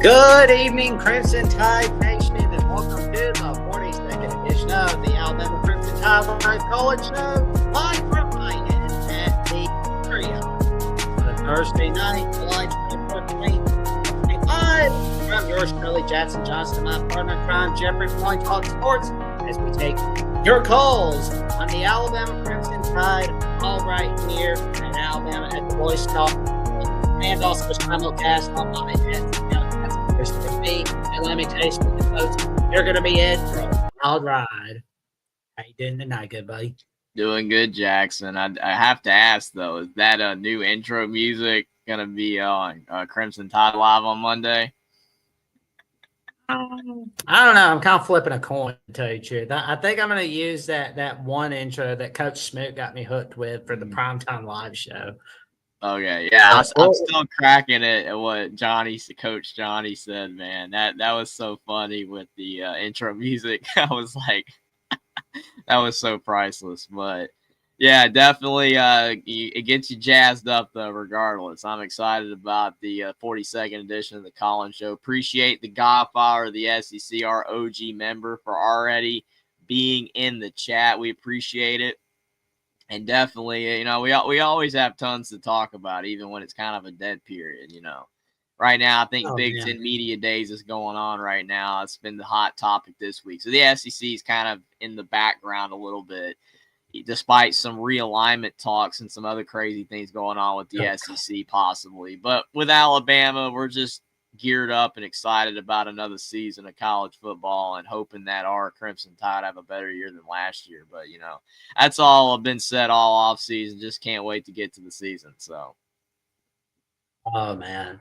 Good evening, Crimson Tide Nation, and welcome to the 42nd edition of the Alabama Crimson Tide Live College Show, live from Miami at the Area on a Thursday night, July 24th, 2025. From yours truly, Jackson Johnson, my partner in crime, Jeffrey Point Talk Sports, as we take your calls on the Alabama Crimson Tide, all right here in Alabama at the Boys Talk, and also simulcast on my head. There's going to be, and let me tell you something, folks. You're going to be in for a wild ride. How you doing tonight, good buddy? Doing good, Jackson. I have to ask, though, is that new intro music going to be on Crimson Tide Live on Monday? I don't know. I'm kind of flipping a coin, to tell you the truth. I think I'm going to use that one intro that Coach Smoot got me hooked with for the Primetime Live show. Okay, yeah, I'm still cracking it at what Coach Johnny said, man. That was so funny with the intro music. I was like, that was so priceless. But yeah, definitely, it gets you jazzed up though. Regardless, I'm excited about the 42nd edition of the Collins Show. Appreciate the Godfather of the SEC, our OG member, for already being in the chat. We appreciate it. And definitely, we always have tons to talk about, even when it's kind of a dead period, Right now, I think Big Ten Media Days is going on right now. It's been the hot topic this week. So the SEC is kind of in the background a little bit, despite some realignment talks and some other crazy things going on with the SEC possibly. But with Alabama, we're just geared up and excited about another season of college football and hoping that our Crimson Tide have a better year than last year. But, that's all been said all off season. Just can't wait to get to the season. So. Oh, man.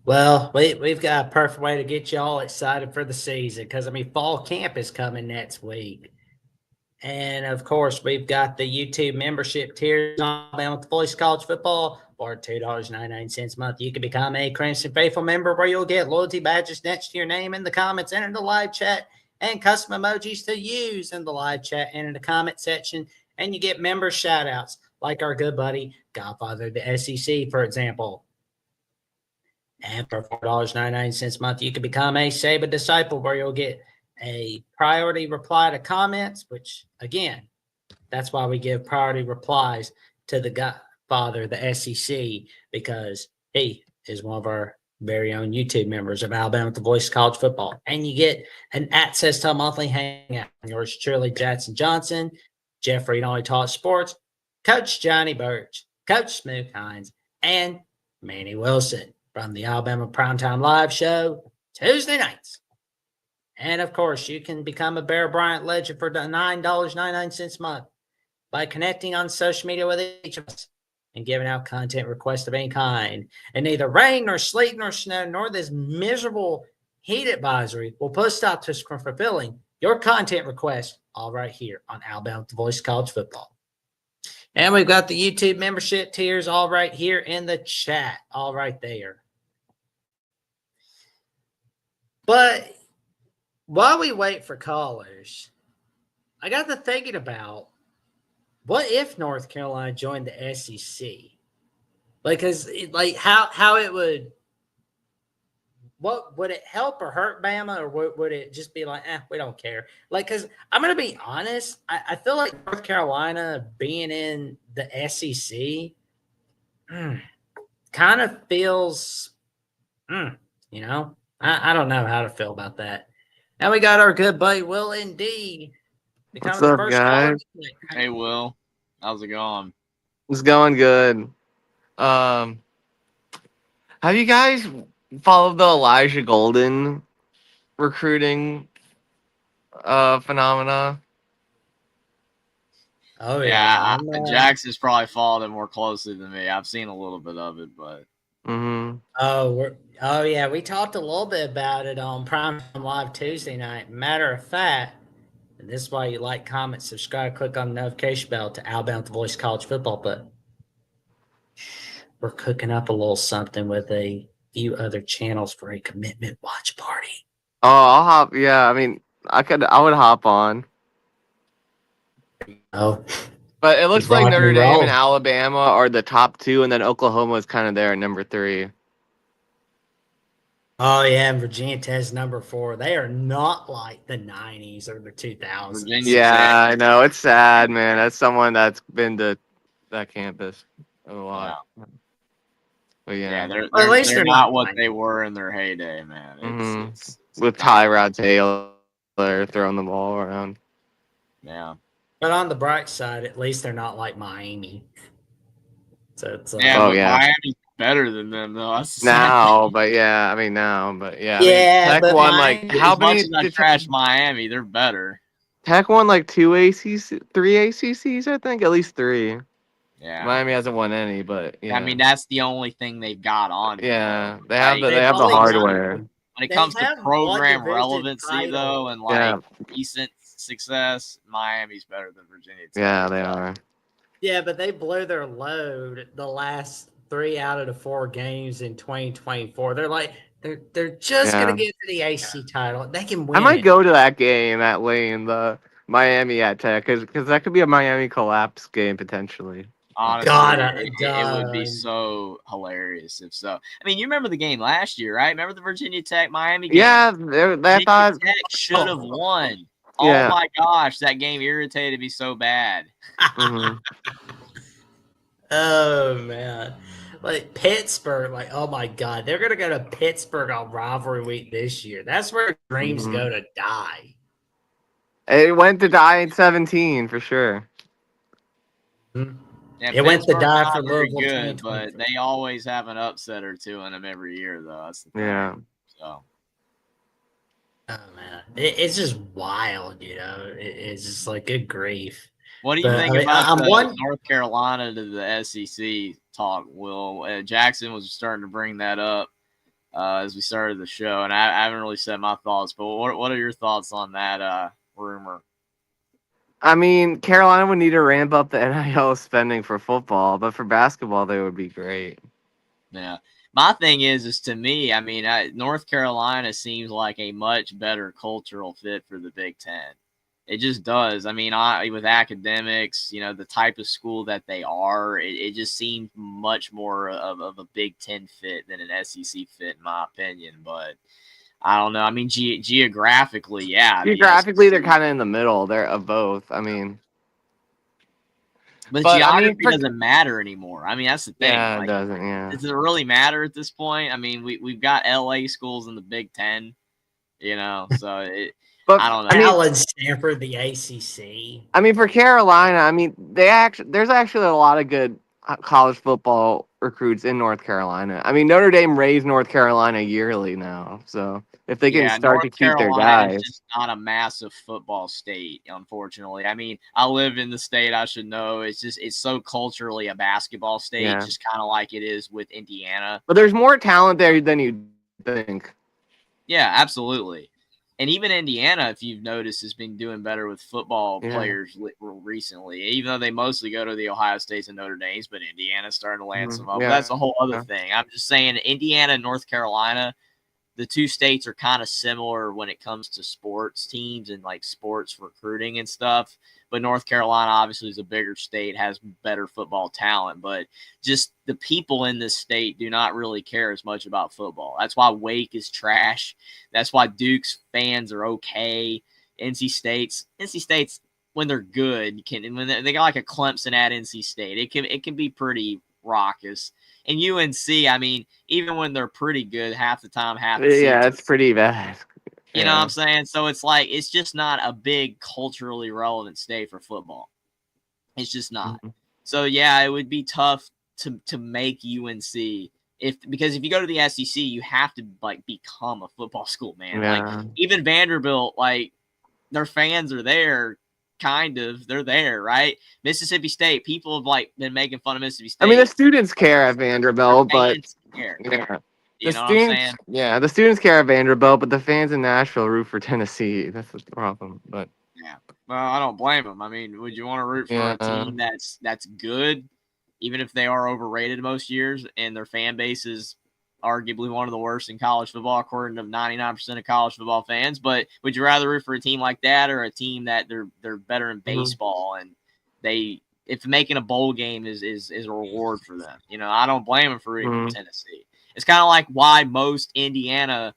Well, we've got a perfect way to get you all excited for the season because, fall camp is coming next week. And, of course, we've got the YouTube membership tiers on Alabama with the Voice College Football for $2.99 a month. You can become a Crimson Faithful member where you'll get loyalty badges next to your name in the comments and in the live chat and custom emojis to use in the live chat and in the comment section. And you get member shout-outs like our good buddy, Godfather of the SEC, for example. And for $4.99 a month, you can become a Saban Disciple where you'll get a priority reply to comments, which, again, that's why we give priority replies to the Godfather, the SEC, because he is one of our very own YouTube members of Alabama with the Voice of College Football. And you get an access to a monthly hangout. Yours truly, Jackson Johnson, Jeffrey Only Taught Sports, Coach Johnny Birch, Coach Smoot Hines, and Manny Wilson from the Alabama Primetime Live Show Tuesday nights. And, of course, you can become a Bear Bryant legend for $9.99 a month by connecting on social media with each of us and giving out content requests of any kind. And neither rain, nor sleet, nor snow, nor this miserable heat advisory will put a stop to us from fulfilling your content requests all right here on Alabama The Voice of College Football. And we've got the YouTube membership tiers all right here in the chat, all right there. But while we wait for callers, I got to thinking about what if North Carolina joined the SEC? How it would, what would it help or hurt Bama, or would it just be like, we don't care? Because I'm going to be honest, I feel like North Carolina being in the SEC kind of feels, I don't know how to feel about that. Now we got our good buddy Will Indeed. What's up, guys? Hey, Will. How's it going? It's going good. Have you guys followed the Elijah Golden recruiting phenomena? Oh, yeah. Jackson's probably followed it more closely than me. I've seen a little bit of it, but. Mm-hmm. Oh, yeah. We talked a little bit about it on Primetime Live Tuesday night. Matter of fact, and this is why you like, comment, subscribe, click on the notification bell to Alabama The Voice of College Football. But we're cooking up a little something with a few other channels for a commitment watch party. Oh, I'll hop. Yeah, I mean, I would hop on. Oh, but it looks like Notre Dame and Alabama are the top two, and then Oklahoma is kind of there at number 3. Oh yeah, and Virginia Tech's number 4. They are not like the 90s or the 2000s. Virginia Yeah, Tech. I know. It's sad, man. That's someone that's been to that campus a lot. But Yeah, yeah. they're Well, at they're least they're they're not not what 90s. they were in their heyday, man. hmm It's With kind of, Tyrod Taylor throwing the ball around. yeah. But on the bright side, at least they're not like Miami. So it's Yeah, Oh but yeah. Miami's better than them though. That's the sad Now, thing. but yeah, I mean now, but yeah, I mean yeah, Tech but won like Miami. how As much many as I did trash Miami, they're better. Tech won like 2 ACC, 3 ACCs, I think, at least 3. Yeah. Miami hasn't won any, but I yeah, mean, that's the only thing they've got on you, yeah, though. they have Like, the They've they have the only won. hardware. when it They comes to have one program division relevancy, though, title. and Yeah, like recent success, Miami's better than Virginia Tech. yeah, they are. Yeah, but they blew their load the last 3 out of the 4 games in 2024. They're just Yeah, gonna get to the AC title. They can win I might it. go to that game at Lane, the Miami at Tech, because that could be a Miami collapse game potentially. Honestly, God, it would be so hilarious if so. I mean, you remember the game last year, right? Remember the Virginia Tech Miami game? Yeah, they Virginia thought. Tech should have won. Yeah. Oh my gosh, that game irritated me so bad. hmm Oh man. Like Pittsburgh, like oh my god, they're gonna go to Pittsburgh on rivalry week this year. That's where dreams Mhm. go to die. It went to die in 17 for sure. Yeah, It went to Pittsburgh's die not for very Louisville good, but 2023. they always have an upset or two in them every year, though. That's the thing. Yeah. So Oh man, it's just wild, you know. It's just like good grief. what do you But think I mean, about I'm the one. North Carolina to the SEC talk? Will Jackson was starting to bring that up as we started the show, and I haven't really said my thoughts. But what are your thoughts on that rumor? I mean, Carolina would need to ramp up the NIL spending for football, but for basketball, they would be great. Yeah. My thing is to me, I mean, North Carolina seems like a much better cultural fit for the Big Ten. It just does. I mean, with academics, you know, the type of school that they are, it just seems much more of a Big Ten fit than an SEC fit, in my opinion. But I don't know. I mean, geographically, yeah. Geographically, they're kind of in the middle. They're of both. I mean, but I mean, geography doesn't matter anymore. I mean, that's the thing. yeah, it Like, doesn't. Yeah. does it really matter at this point? I mean, we've got LA schools in the Big Ten, you know, so But I don't know. I mean, Allen Stanford, the ACC. I mean, for Carolina, I mean, there's actually a lot of good college football recruits in North Carolina. I mean, Notre Dame raised North Carolina yearly now, so if they can start to North keep their Carolina is guys, just not a massive football state, unfortunately. I mean, I live in the state, I should know. It's so culturally a basketball state, Yeah. just kind of like it is with Indiana. but there's more talent there than you think. Yeah, absolutely. And even Indiana, if you've noticed, has been doing better with football Yeah. players recently. Even though they mostly go to the Ohio States and Notre Dames, but Indiana's starting to land some up. Yeah. But that's a whole other Yeah. thing. I'm just saying, Indiana and North Carolina, the two states are kind of similar when it comes to sports teams and like sports recruiting and stuff. But North Carolina obviously is a bigger state, has better football talent, but just the people in this state do not really care as much about football. That's why Wake is trash. That's why Duke's fans are okay. NC State's when they're good when they got like a Clemson at NC State, it can be pretty raucous. And UNC, I mean, even when they're pretty good, half the time, Yeah, it's pretty bad. You know what I'm saying? So it's like it's just not a big culturally relevant state for football. It's just not. Mhm. So yeah, it would be tough to make UNC because if you go to the SEC, you have to like become a football school, man. Yeah. Like even Vanderbilt, like their fans are there. Kind of, they're there, right? Mississippi State, people have like been making fun of Mississippi State. I mean, the students care at Vanderbilt, but care. yeah. You The know what I'm saying? students, yeah, the students care at Vanderbilt, but the fans in Nashville root for Tennessee. That's the problem. But yeah, well, I don't blame them. I mean, would you want to root for a team that's good, even if they are overrated most years, and their fan base is arguably one of the worst in college football, according to 99% of college football fans? But would you rather root for a team like that or a team that they're better in baseball and if making a bowl game is a reward for them? You know, I don't blame them for rooting for Tennessee. It's kind of like why most Indiana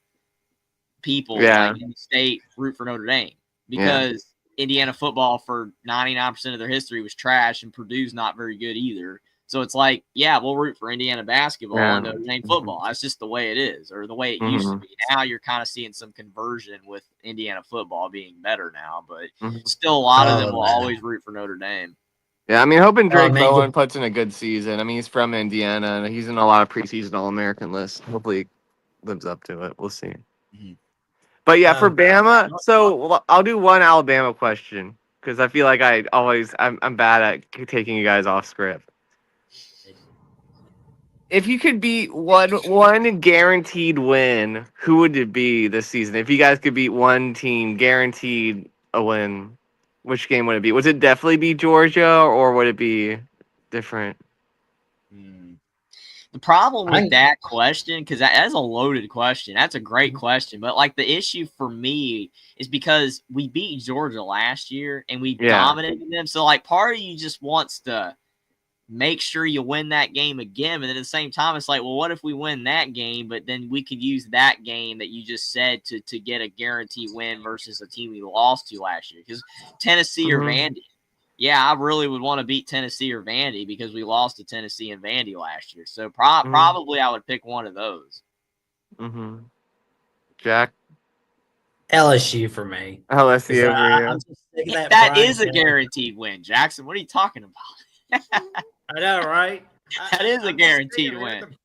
people like in the state root for Notre Dame, because Indiana football for 99% of their history was trash, and Purdue's not very good either. So it's like, yeah, we'll root for Indiana basketball and Notre Dame football. That's just the way it is, or the way it used to be. Now you're kind of seeing some conversion with Indiana football being better now, but still a lot of them will always root for Notre Dame. Yeah, I mean, hoping Drake Bowen puts in a good season. I mean, he's from Indiana, and he's in a lot of preseason All-American lists. Hopefully he lives up to it. We'll see. But yeah, for Bama, so I'll do one Alabama question, because I feel like I'm bad at taking you guys off script. If you could beat one guaranteed win, who would it be this season? If you guys could beat one team guaranteed a win, which game would it be? Would it definitely be Georgia, or would it be different? The problem with that question, because that's a loaded question. That's a great question. But, like, the issue for me is because we beat Georgia last year and we dominated them. So, like, part of you just wants to make sure you win that game again. But at the same time, it's like, well, what if we win that game, but then we could use that game that you just said to get a guaranteed win versus a team we lost to last year? Because Tennessee or Vandy. Yeah, I really would want to beat Tennessee or Vandy because we lost to Tennessee and Vandy last year. So probably I would pick one of those. Jack? LSU for me. LSU. That is a guaranteed win, Jackson. What are you talking about? I know, right? That is a guaranteed win.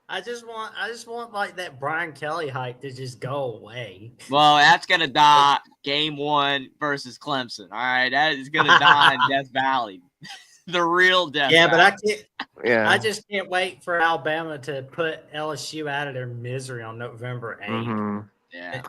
I just want like that Brian Kelly hype to just go away. Well, that's gonna die game 1 versus Clemson. All right, that is gonna die in Death Valley, the real Death Valley. But I can't. Yeah, I just can't wait for Alabama to put LSU out of their misery on November 8th. Yeah.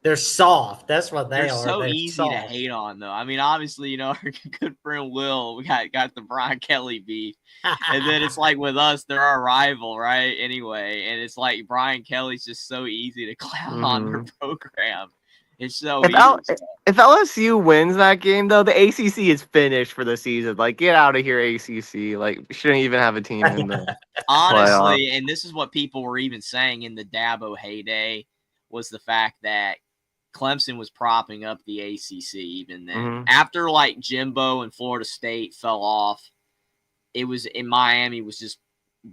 They're soft. That's what they They're are. So They're easy soft. to hate on, though. I mean, obviously, our good friend Will, we got the Brian Kelly beef. And then it's like with us, they're our rival, right? Anyway, and it's like Brian Kelly's just so easy to clown on their program. It's so easy. If LSU wins that game, though, the ACC is finished for the season. Like, get out of here, ACC. Like, shouldn't even have a team in the honestly, playoff. And this is what people were even saying in the Dabo heyday, was the fact that Clemson was propping up the ACC even then. After, like, Jimbo and Florida State fell off, it was in Miami was just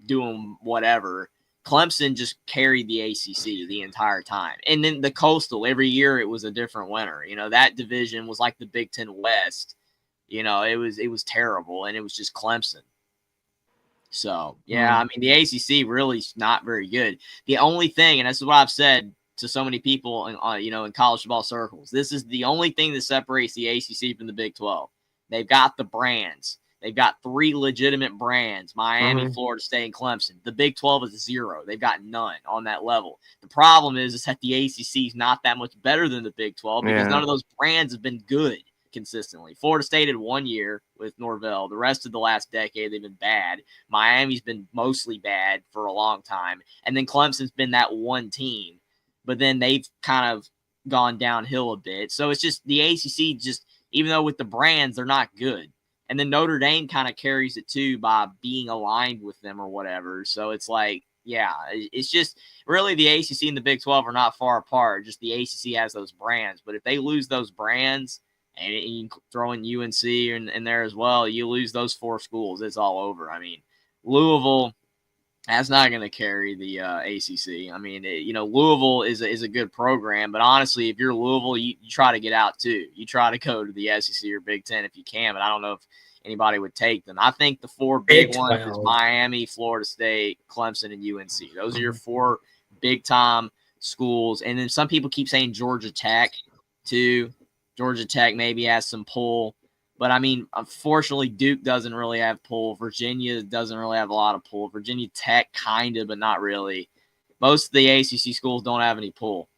doing whatever. Clemson just carried the ACC the entire time. And then the Coastal, every year it was a different winner. That division was like the Big Ten West. It was terrible, and it was just Clemson. So, yeah, I mean, the ACC really is not very good. The only thing, and this is what I've said to so many people in college football circles, this is the only thing that separates the ACC from the Big 12. They've got the brands. They've got 3 legitimate brands, Miami, Florida State, and Clemson. The Big 12 is 0. They've got none on that level. The problem is that the ACC is not that much better than the Big 12 because none of those brands have been good consistently. Florida State had 1 year with Norvell. The rest of the last decade, they've been bad. Miami's been mostly bad for a long time. And then Clemson's been that one team. But then they've kind of gone downhill a bit. So it's just the ACC just, even though with the brands, they're not good. And then Notre Dame kind of carries it too by being aligned with them or whatever. So it's like, yeah, it's just really the ACC and the Big 12 are not far apart. Just the ACC has those brands. But if they lose those brands, and you throw in UNC in there as well, you lose those 4 schools, it's all over. I mean, Louisville, that's not going to carry the ACC. I mean, Louisville is a good program, but honestly, if you're Louisville, you try to get out too. You try to go to the SEC or Big Ten if you can, but I don't know if anybody would take them. I think the 4 big ones is Miami, Florida State, Clemson, and UNC. Those are your 4 big-time schools. And then some people keep saying Georgia Tech too. Georgia Tech maybe has some pull. But, I mean, unfortunately, Duke doesn't really have pull. Virginia doesn't really have a lot of pull. Virginia Tech kind of, but not really. Most of the ACC schools don't have any pull.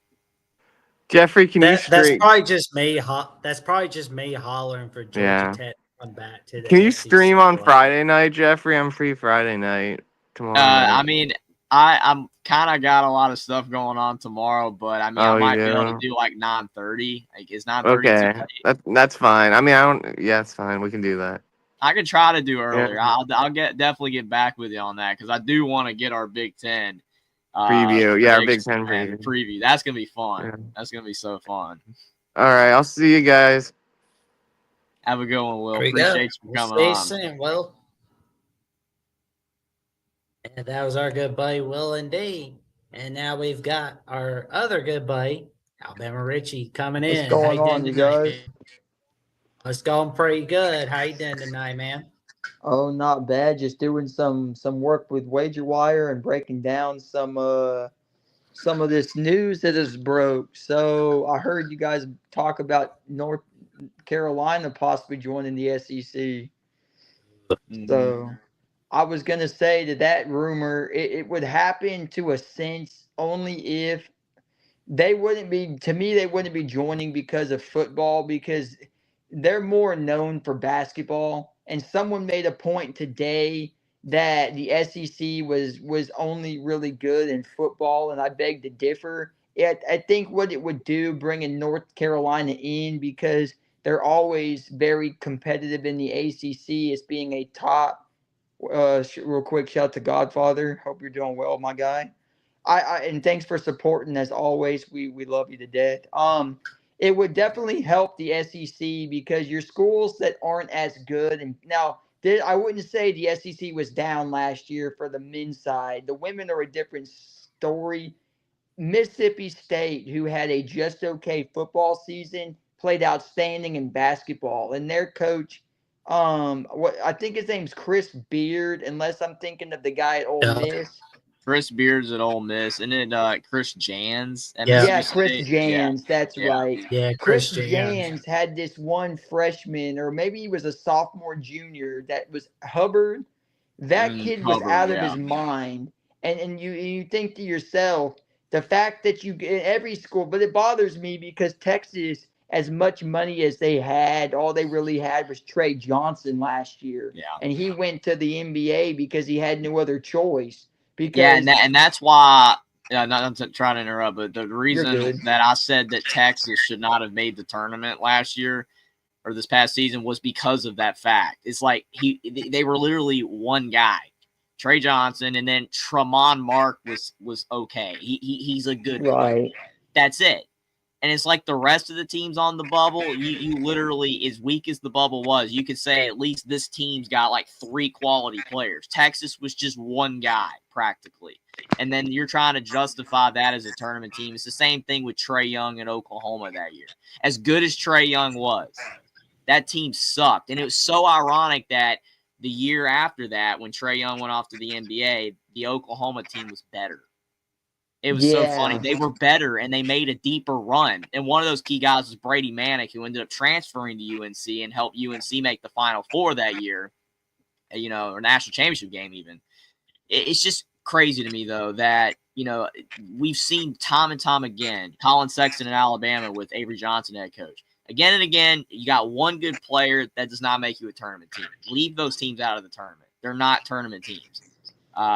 Jeffrey, that's probably just me. That's probably just me hollering for Georgia Tech to come back to the Can you stream on Friday night, Jeffrey? I'm free Friday night tomorrow. I mean, I'm kind of got a lot of stuff going on tomorrow, but I mean, I might be able to do like 9:30. Like, is 9:30? Okay, that's fine. I mean, I don't. Yeah, it's fine. We can do that. I could try to do earlier. Yeah. I'll definitely get back with you on that because I do want to get our Big Ten Preview. Yeah, Big Ten preview. That's going to be fun. Yeah. That's going to be so fun. All right. I'll see you guys. Have a good one, Will. Appreciate you for coming on. On. Soon, Will. And that was our good buddy, Will, indeed. And now we've got our other good buddy, Alabama Richie, coming in. What's going on, you guys? It's going pretty good. How you doing tonight, man? Oh, not bad. Just doing some work with WagerWire and breaking down some of this news that is broke. So I heard you guys talk about North Carolina possibly joining the SEC. So I was going to say that rumor, it would happen to a sense only if they wouldn't be, to me, they wouldn't be joining because of football, because they're more known for basketball. And someone made a point today that the SEC was only really good in football, and I beg to differ. I think what it would do, bringing North Carolina in, because they're always very competitive in the ACC as being a top. Real quick, shout out to Godfather. Hope you're doing well, my guy. And thanks for supporting as always. We love you to death. It would definitely help the SEC because your schools that aren't as good, and now I wouldn't say the SEC was down last year for the men's side. The women are a different story. Mississippi State, who had a just okay football season, played outstanding in basketball, and their coach, what I think his name's Chris Beard, unless I'm thinking of the guy at Ole Miss. Chris Beard's at Ole Miss, and then Chris Jans. Yeah, Chris Jans. That's right. Yeah, Chris Jans had this one freshman, or maybe he was a sophomore, junior, that was Hubbard. That kid was out of his mind, and you think to yourself, the fact that you get every school, but it bothers me because Texas, as much money as they had, all they really had was Trey Johnson last year, and he went to the NBA because he had no other choice. Because and that's why. Not to try to interrupt, but the reason that I said that Texas should not have made the tournament last year or this past season was because of that fact. It's like they were literally one guy, Trey Johnson, and then Tramon Mark was okay. He's a good player. That's it. And it's like the rest of the teams on the bubble, you literally, as weak as the bubble was, you could say at least this team's got like 3 quality players. Texas was just one guy practically. And then you're trying to justify that as a tournament team. It's the same thing with Trae Young in Oklahoma that year. As good as Trae Young was, that team sucked. And it was so ironic that the year after that, when Trae Young went off to the NBA, the Oklahoma team was better. It was so funny. They were better, and they made a deeper run. And one of those key guys was Brady Manick, who ended up transferring to UNC and helped UNC make the Final Four that year, or national championship game even. It's just crazy to me, though, that, we've seen time and time again, Colin Sexton in Alabama with Avery Johnson head coach. Again and again, you got one good player that does not make you a tournament team. Leave those teams out of the tournament. They're not tournament teams.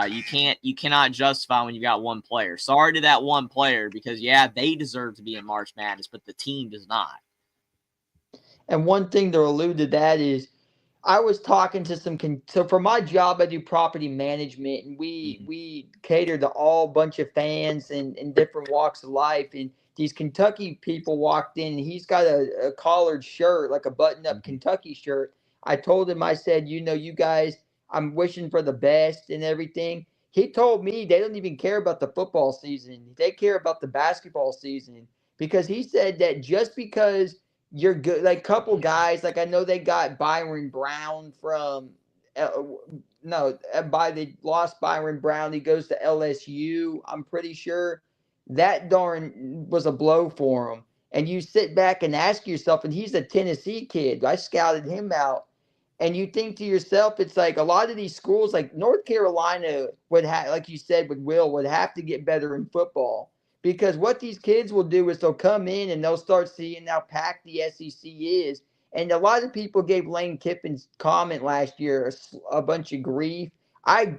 You cannot justify when you got one player. Sorry to that one player because, they deserve to be in March Madness, but the team does not. And one thing to allude to that is I was talking to so for my job, I do property management, and we cater to all bunch of fans in different walks of life. And these Kentucky people walked in, and he's got a collared shirt, like a button-up Kentucky shirt. I told him, I said, you guys, I'm wishing for the best and everything. He told me they don't even care about the football season. They care about the basketball season, because he said that just because you're good, like a couple guys, like I know they got Byron Brown from they lost Byron Brown. He goes to LSU. I'm pretty sure that darn was a blow for him. And you sit back and ask yourself, and he's a Tennessee kid. I scouted him out. And you think to yourself, it's like a lot of these schools, like North Carolina would have, like you said with Will, would have to get better in football. Because what these kids will do is they'll come in and they'll start seeing how packed the SEC is. And a lot of people gave Lane Kiffin's comment last year a bunch of grief. I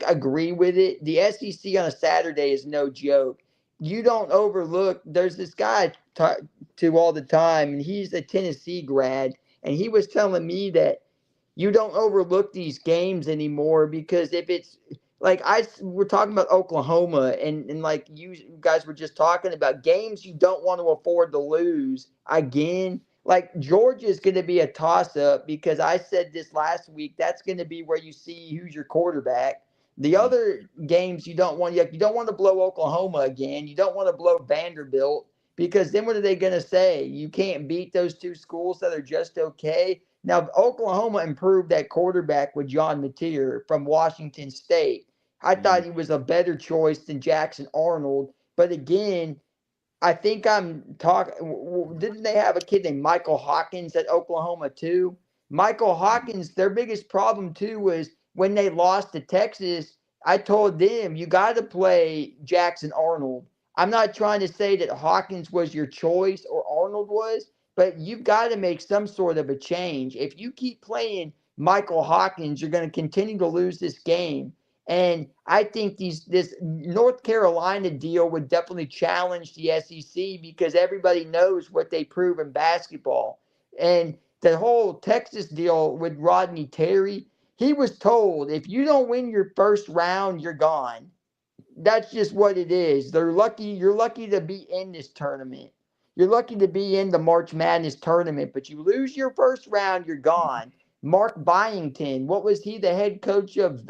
agree with it. The SEC on a Saturday is no joke. You don't overlook, there's this guy to all the time, and he's a Tennessee grad. And he was telling me that you don't overlook these games anymore, because if it's like we're talking about Oklahoma, and like you guys were just talking about games you don't want to afford to lose again. Like Georgia's going to be a toss up because I said this last week. That's going to be where you see who's your quarterback. The other games you don't want to blow Oklahoma again. You don't want to blow Vanderbilt because then what are they going to say? You can't beat those two schools that are just okay. Now Oklahoma improved that quarterback with John Mateer from Washington State. I thought he was a better choice than Jackson Arnold. But again, I think I'm talking. Didn't they have a kid named Michael Hawkins at Oklahoma too? Michael Hawkins, their biggest problem too was when they lost to Texas. I told them you got to play Jackson Arnold. I'm not trying to say that Hawkins was your choice or Arnold was, but you've got to make some sort of a change. If you keep playing Michael Hawkins, you're going to continue to lose this game. And I think this North Carolina deal would definitely challenge the SEC because everybody knows what they prove in basketball. And the whole Texas deal with Rodney Terry, he was told, if you don't win your first round, you're gone. That's just what it is. You're lucky to be in this tournament. You're lucky to be in the March Madness tournament, but you lose your first round, you're gone. Mark Byington, what was he, the head coach of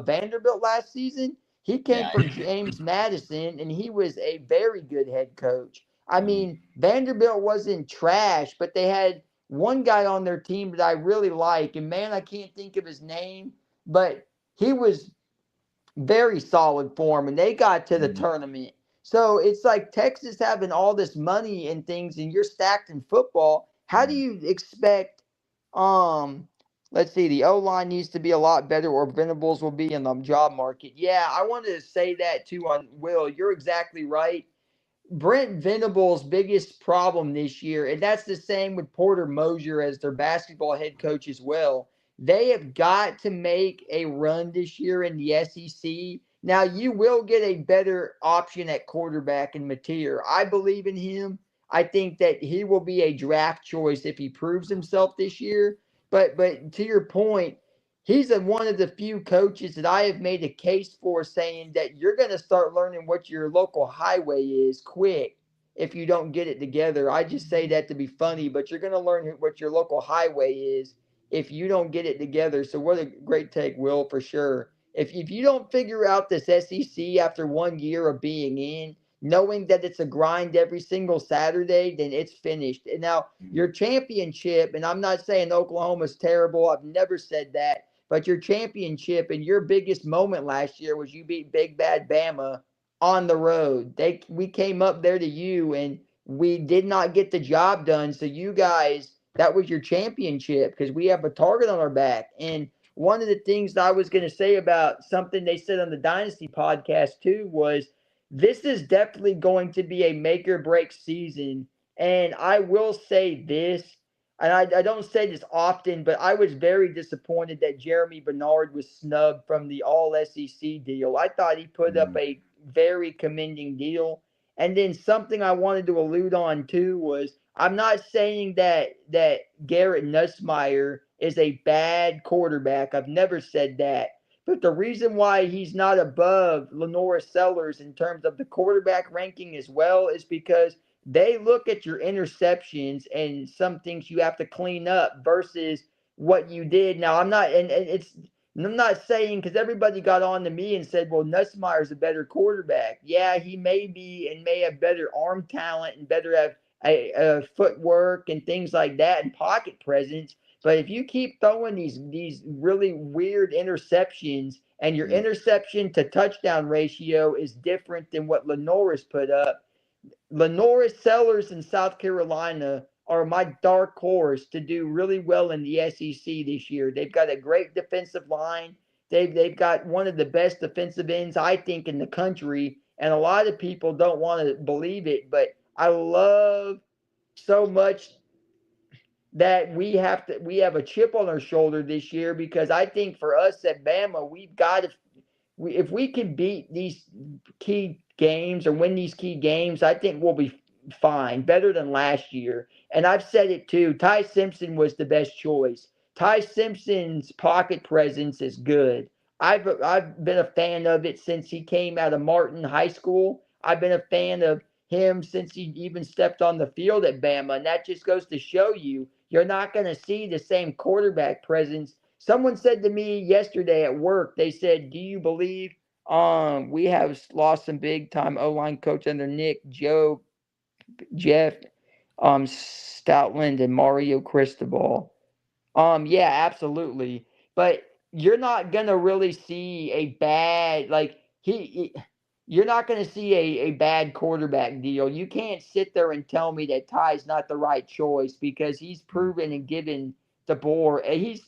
Vanderbilt last season? He came from James Madison, and he was a very good head coach. I mean, Vanderbilt wasn't trash, but they had one guy on their team that I really like, and man, I can't think of his name, but he was very solid form, and they got to the tournament. So it's like Texas having all this money and things, and you're stacked in football. How do you expect let's see, the O-line needs to be a lot better or Venables will be in the job market? Yeah, I wanted to say that too on Will. You're exactly right. Brent Venables' biggest problem this year, and that's the same with Porter Moser as their basketball head coach as well. They have got to make a run this year in the SEC. Now, you will get a better option at quarterback in Mateer. I believe in him. I think that he will be a draft choice if he proves himself this year. But to your point, he's one of the few coaches that I have made a case for saying that you're going to start learning what your local highway is quick if you don't get it together. I just say that to be funny, but you're going to learn what your local highway is if you don't get it together. So what a great take, Will, for sure. If you don't figure out this SEC after 1 year of being in, knowing that it's a grind every single Saturday, then it's finished. And now your championship, and I'm not saying Oklahoma's terrible. I've never said that. But your championship and your biggest moment last year was you beat Big Bad Bama on the road. We came up there to you and we did not get the job done. So you guys, that was your championship because we have a target on our back. And one of the things I was going to say about something they said on the Dynasty podcast too was this is definitely going to be a make or break season. And I will say this, and I don't say this often, but I was very disappointed that Jeremy Bernard was snubbed from the All SEC deal. I thought he put up a very commending deal. And then something I wanted to allude on too was I'm not saying that Garrett Nussmeier is a bad quarterback. I've never said that. But the reason why he's not above Lenora Sellers in terms of the quarterback ranking as well is because they look at your interceptions and some things you have to clean up versus what you did. Now, I'm not saying because everybody got on to me and said, well, Nussmeier's a better quarterback. Yeah, he may be and may have better arm talent and better have a footwork and things like that and pocket presence. But if you keep throwing these really weird interceptions and your interception to touchdown ratio is different than what Lenore's put up, Lenora Sellers in South Carolina are my dark horse to do really well in the SEC this year. They've got a great defensive line. They've got one of the best defensive ends, I think, in the country. And a lot of people don't want to believe it, but I love so much that we have a chip on our shoulder this year because I think for us at Bama, we've got to if we can beat these key games or win these key games, I think we'll be fine, better than last year. And I've said it too. Ty Simpson was the best choice. Ty Simpson's pocket presence is good. I've been a fan of it since he came out of Martin High School. I've been a fan of him since he even stepped on the field at Bama, and that just goes to show you're not going to see the same quarterback presence. Someone said to me yesterday at work, they said, "Do you believe we have lost some big time O-line coach under Nick, Jeff, Stoutland, and Mario Cristobal?" Yeah, absolutely. But you're not gonna really see a bad you're not gonna see a bad quarterback deal. You can't sit there and tell me that Ty's not the right choice because he's proven and given DeBoer. He's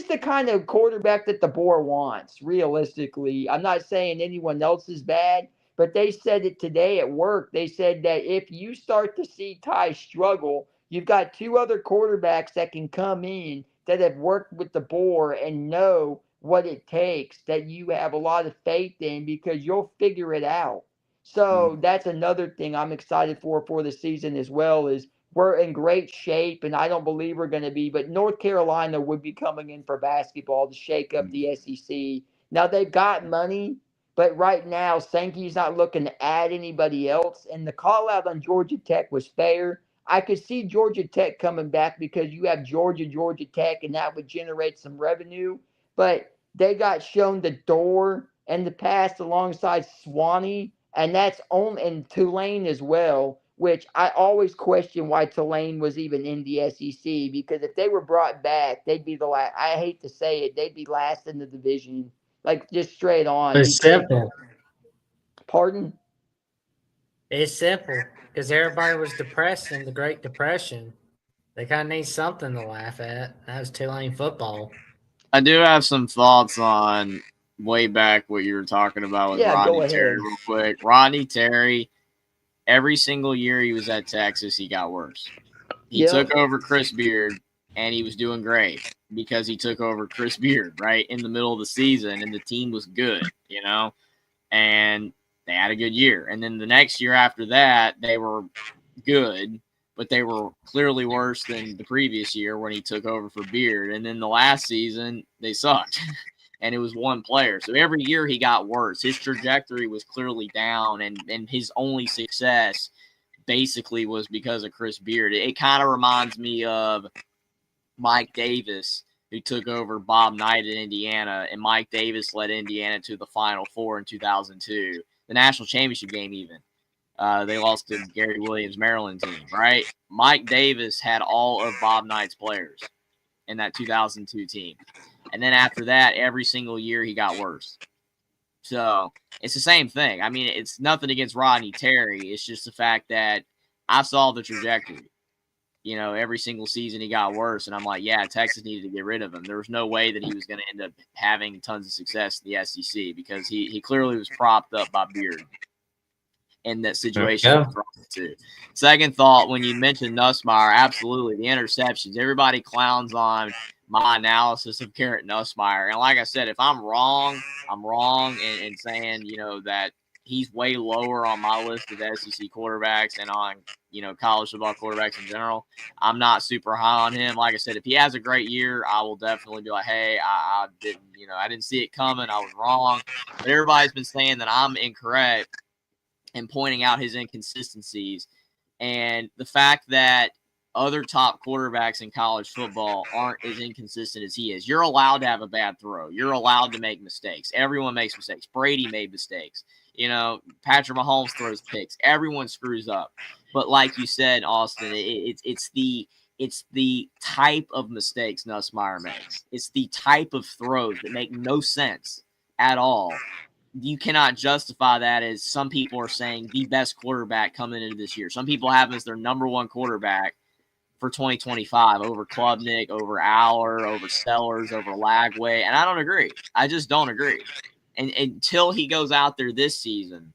the kind of quarterback that DeBoer wants. Realistically, I'm not saying anyone else is bad, but they said it today at work. They said that if you start to see Ty struggle, you've got two other quarterbacks that can come in that have worked with DeBoer and know what it takes, that you have a lot of faith in because you'll figure it out. So that's another thing I'm excited for the season as well is we're in great shape, and I don't believe we're going to be, but North Carolina would be coming in for basketball to shake up the SEC. Now they've got money, but right now Sankey's not looking to add anybody else, and the call out on Georgia Tech was fair. I could see Georgia Tech coming back because you have Georgia Tech, and that would generate some revenue. But they got shown the door and the past alongside Swanee, and that's on and Tulane as well, which I always question why Tulane was even in the SEC because if they were brought back, they'd be the last. I hate to say it, they'd be last in the division, like just straight on. It's simple. Pardon? It's simple because everybody was depressed in the Great Depression. They kind of need something to laugh at. That was Tulane football. I do have some thoughts on way back what you were talking about with Rodney Terry real quick. Rodney Terry, every single year he was at Texas, he got worse. He took over Chris Beard, and he was doing great because he took over Chris Beard right in the middle of the season, and the team was good, and they had a good year. And then the next year after that, they were good, but they were clearly worse than the previous year when he took over for Beard. And then the last season, they sucked, and it was one player. So every year he got worse. His trajectory was clearly down, and his only success basically was because of Chris Beard. It kind of reminds me of Mike Davis, who took over Bob Knight at Indiana, and Mike Davis led Indiana to the Final Four in 2002, the national championship game even. They lost to Gary Williams' Maryland team, right? Mike Davis had all of Bob Knight's players in that 2002 team. And then after that, every single year he got worse. So it's the same thing. I mean, it's nothing against Rodney Terry. It's just the fact that I saw the trajectory. Every single season he got worse. And I'm like, yeah, Texas needed to get rid of him. There was no way that he was going to end up having tons of success in the SEC because he clearly was propped up by Beard in that situation. Too. Second thought, when you mentioned Nussmeier, absolutely, the interceptions. Everybody clowns on my analysis of Garrett Nussmeier. And like I said, if I'm wrong, I'm wrong in saying, that he's way lower on my list of SEC quarterbacks and on, college football quarterbacks in general. I'm not super high on him. Like I said, if he has a great year, I will definitely be like, hey, I didn't see it coming. I was wrong. But everybody's been saying that I'm incorrect and pointing out his inconsistencies and the fact that other top quarterbacks in college football aren't as inconsistent as he is. You're allowed to have a bad throw. You're allowed to make mistakes. Everyone makes mistakes. Brady made mistakes. Patrick Mahomes throws picks. Everyone screws up. But like you said, Austin, it's the type of mistakes Nussmeier makes. It's the type of throws that make no sense at all. You cannot justify that as some people are saying the best quarterback coming into this year. Some people have him as their number one quarterback for 2025 over Klubnik, over Aller, over Sellers, over Lagway. And I don't agree. I just don't agree. And until he goes out there this season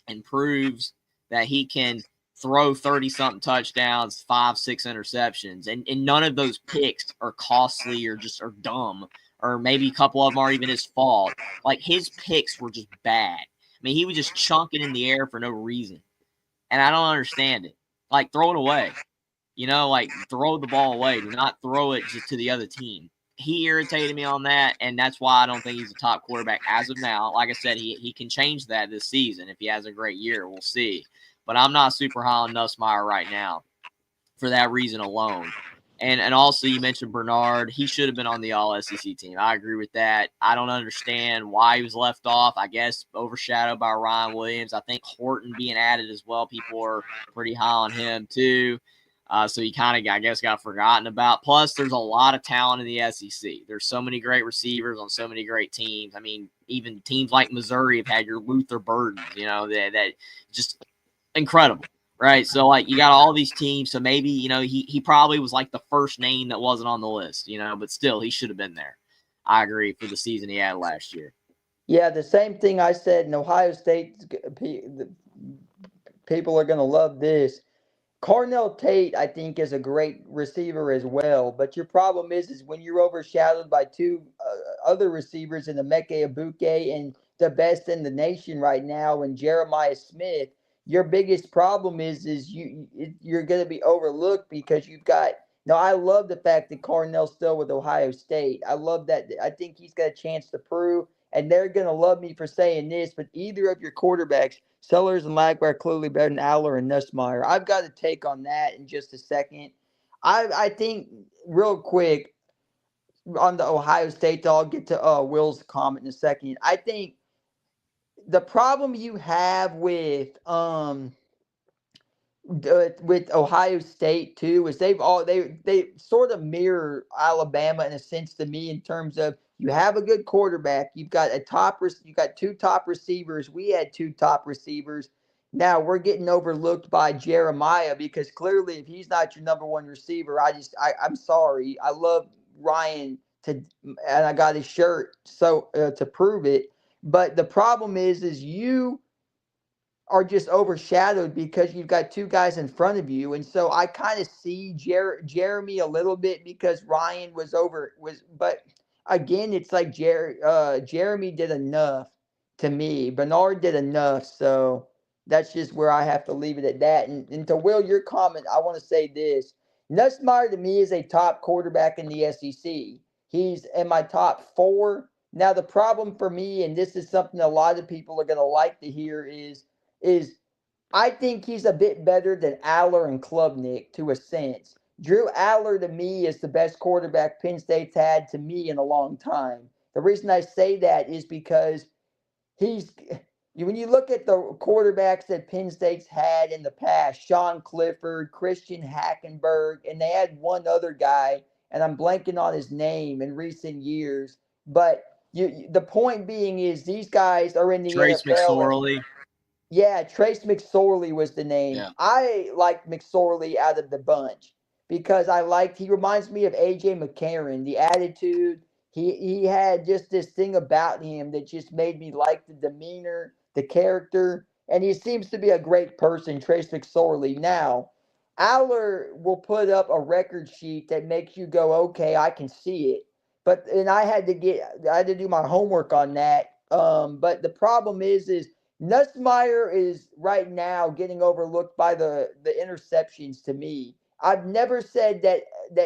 and proves that he can throw 30-something touchdowns, 5-6 interceptions, and none of those picks are costly or just are dumb, or maybe a couple of them aren't even his fault. Like, his picks were just bad. I mean, he was just chunking in the air for no reason. And I don't understand it. Like, throw it away. Like, throw the ball away. Do not throw it just to the other team. he irritated me on that, and that's why I don't think he's a top quarterback as of now. Like I said, he can change that this season if he has a great year. We'll see. But I'm not super high on Nussmeier right now for that reason alone. And also, you mentioned Bernard. He should have been on the All-SEC team. I agree with that. I don't understand why he was left off. I guess overshadowed by Ryan Williams. I think Horton being added as well. People are pretty high on him too. So he kind of, I guess, got forgotten about. Plus, there's a lot of talent in the SEC. There's so many great receivers on so many great teams. I mean, even teams like Missouri have had your Luther Burdens, that just incredible. Right. So, like, you got all these teams. So maybe, he probably was like the first name that wasn't on the list, but still, he should have been there. I agree for the season he had last year. Yeah, the same thing I said in Ohio State. People are going to love this. Carnell Tate, I think, is a great receiver as well. But your problem is when you're overshadowed by two other receivers in Emeka Egbuka and the best in the nation right now, and Jeremiah Smith. Your biggest problem is you're going to be overlooked because you've got. Now, I love the fact that Carnell's still with Ohio State. I love that. I think he's got a chance to prove, and they're going to love me for saying this, but either of your quarterbacks, Sellers and Lagway, are clearly better than Aller and Nussmeier. I've got a take on that in just a second. I think, real quick, on the Ohio State, I'll get to Will's comment in a second. I think the problem you have with Ohio State too is they sort of mirror Alabama in a sense to me in terms of you have a good quarterback, you've got two top receivers. We had two top receivers. Now we're getting overlooked by Jeremiah because clearly if he's not your number one receiver, I'm sorry. I love Ryan and I got his shirt to prove it. But the problem is you are just overshadowed because you've got two guys in front of you. And so I kind of see Jeremy a little bit because Ryan but again, it's like Jeremy did enough to me. Bernard did enough. So that's just where I have to leave it at that. And to Will, your comment, I want to say this. Nussmeier to me is a top quarterback in the SEC. He's in my top 4. Now, the problem for me, and this is something a lot of people are going to like to hear, is I think he's a bit better than Aller and Klubnik to a sense. Drew Aller to me is the best quarterback Penn State's had to me in a long time. The reason I say that is because when you look at the quarterbacks that Penn State's had in the past, Sean Clifford, Christian Hackenberg, and they had one other guy, and I'm blanking on his name in recent years. But the point being is these guys are in the Trace NFL. McSorley. Yeah, Trace McSorley was the name. Yeah. I liked McSorley out of the bunch because he reminds me of AJ McCarron, the attitude. He had just this thing about him that just made me like the demeanor, the character, and he seems to be a great person, Trace McSorley. Now, Aller will put up a record sheet that makes you go, okay, I can see it. I had to do my homework on that. But the problem is Nussmeier is right now getting overlooked by the interceptions to me. I've never said that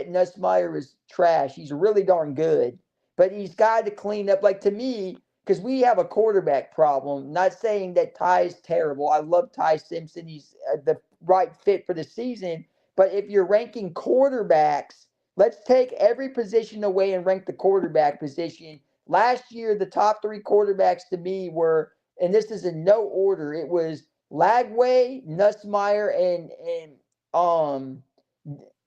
Nussmeier is trash. He's really darn good. But he's got to clean up. Like, to me, because we have a quarterback problem, not saying that Ty's terrible. I love Ty Simpson. He's the right fit for the season. But if you're ranking quarterbacks, let's take every position away and rank the quarterback position. Last year, the top 3 quarterbacks to me were, and this is in no order, it was Lagway, Nussmeier, and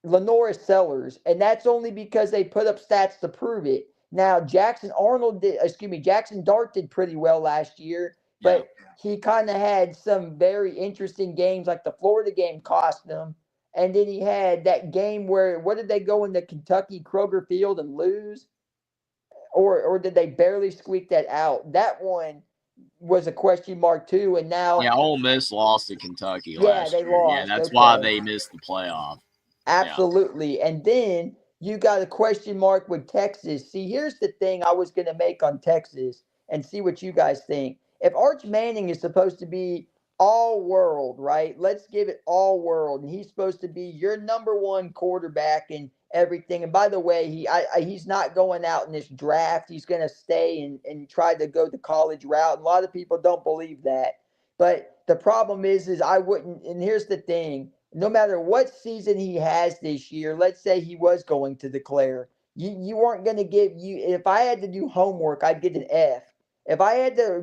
Lenora Sellers. And that's only because they put up stats to prove it. Now, Jackson Dart did pretty well last year, but he kind of had some very interesting games, like the Florida game cost him. And then he had that game where, what did they go into Kentucky Kroger Field and lose? Or did they barely squeak that out? That one was a question mark too, and now Ole Miss lost to Kentucky last year. Lost. Yeah, that's why they missed the playoff. Absolutely. Yeah. And then you got a question mark with Texas. See, here's the thing I was going to make on Texas and see what you guys think. If Arch Manning is supposed to be all world, right? Let's give it all world. And he's supposed to be your number one quarterback and everything. And by the way, he's not going out in this draft. He's going to stay and try to go the college route. And a lot of people don't believe that. But the problem is I wouldn't. And here's the thing. No matter what season he has this year, let's say he was going to declare, you weren't going to give you. If I had to do homework, I'd get an F. If I had to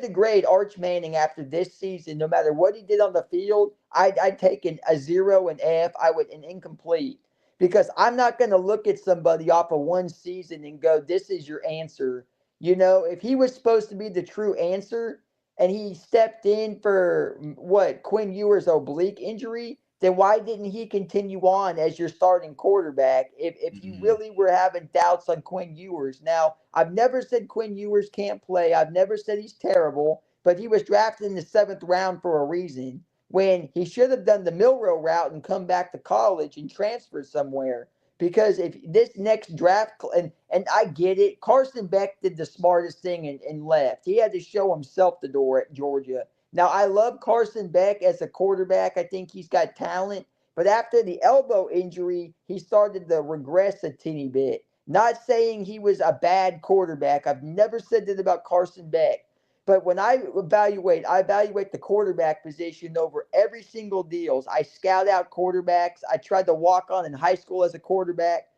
grade Arch Manning after this season, no matter what he did on the field, I'd take a 0, an F, an incomplete. Because I'm not going to look at somebody off of one season and go, this is your answer. You know, if he was supposed to be the true answer and he stepped in for Quinn Ewers' oblique injury, then why didn't he continue on as your starting quarterback if you really were having doubts on Quinn Ewers? Now, I've never said Quinn Ewers can't play. I've never said he's terrible, but he was drafted in the 7th round for a reason when he should have done the Milroe route and come back to college and transfer somewhere. Because if this next draft, and I get it, Carson Beck did the smartest thing and left. He had to show himself the door at Georgia. Now, I love Carson Beck as a quarterback. I think he's got talent. But after the elbow injury, he started to regress a teeny bit. Not saying he was a bad quarterback. I've never said that about Carson Beck. But when I evaluate the quarterback position over every single deals. I scout out quarterbacks. I tried to walk on in high school as a quarterback.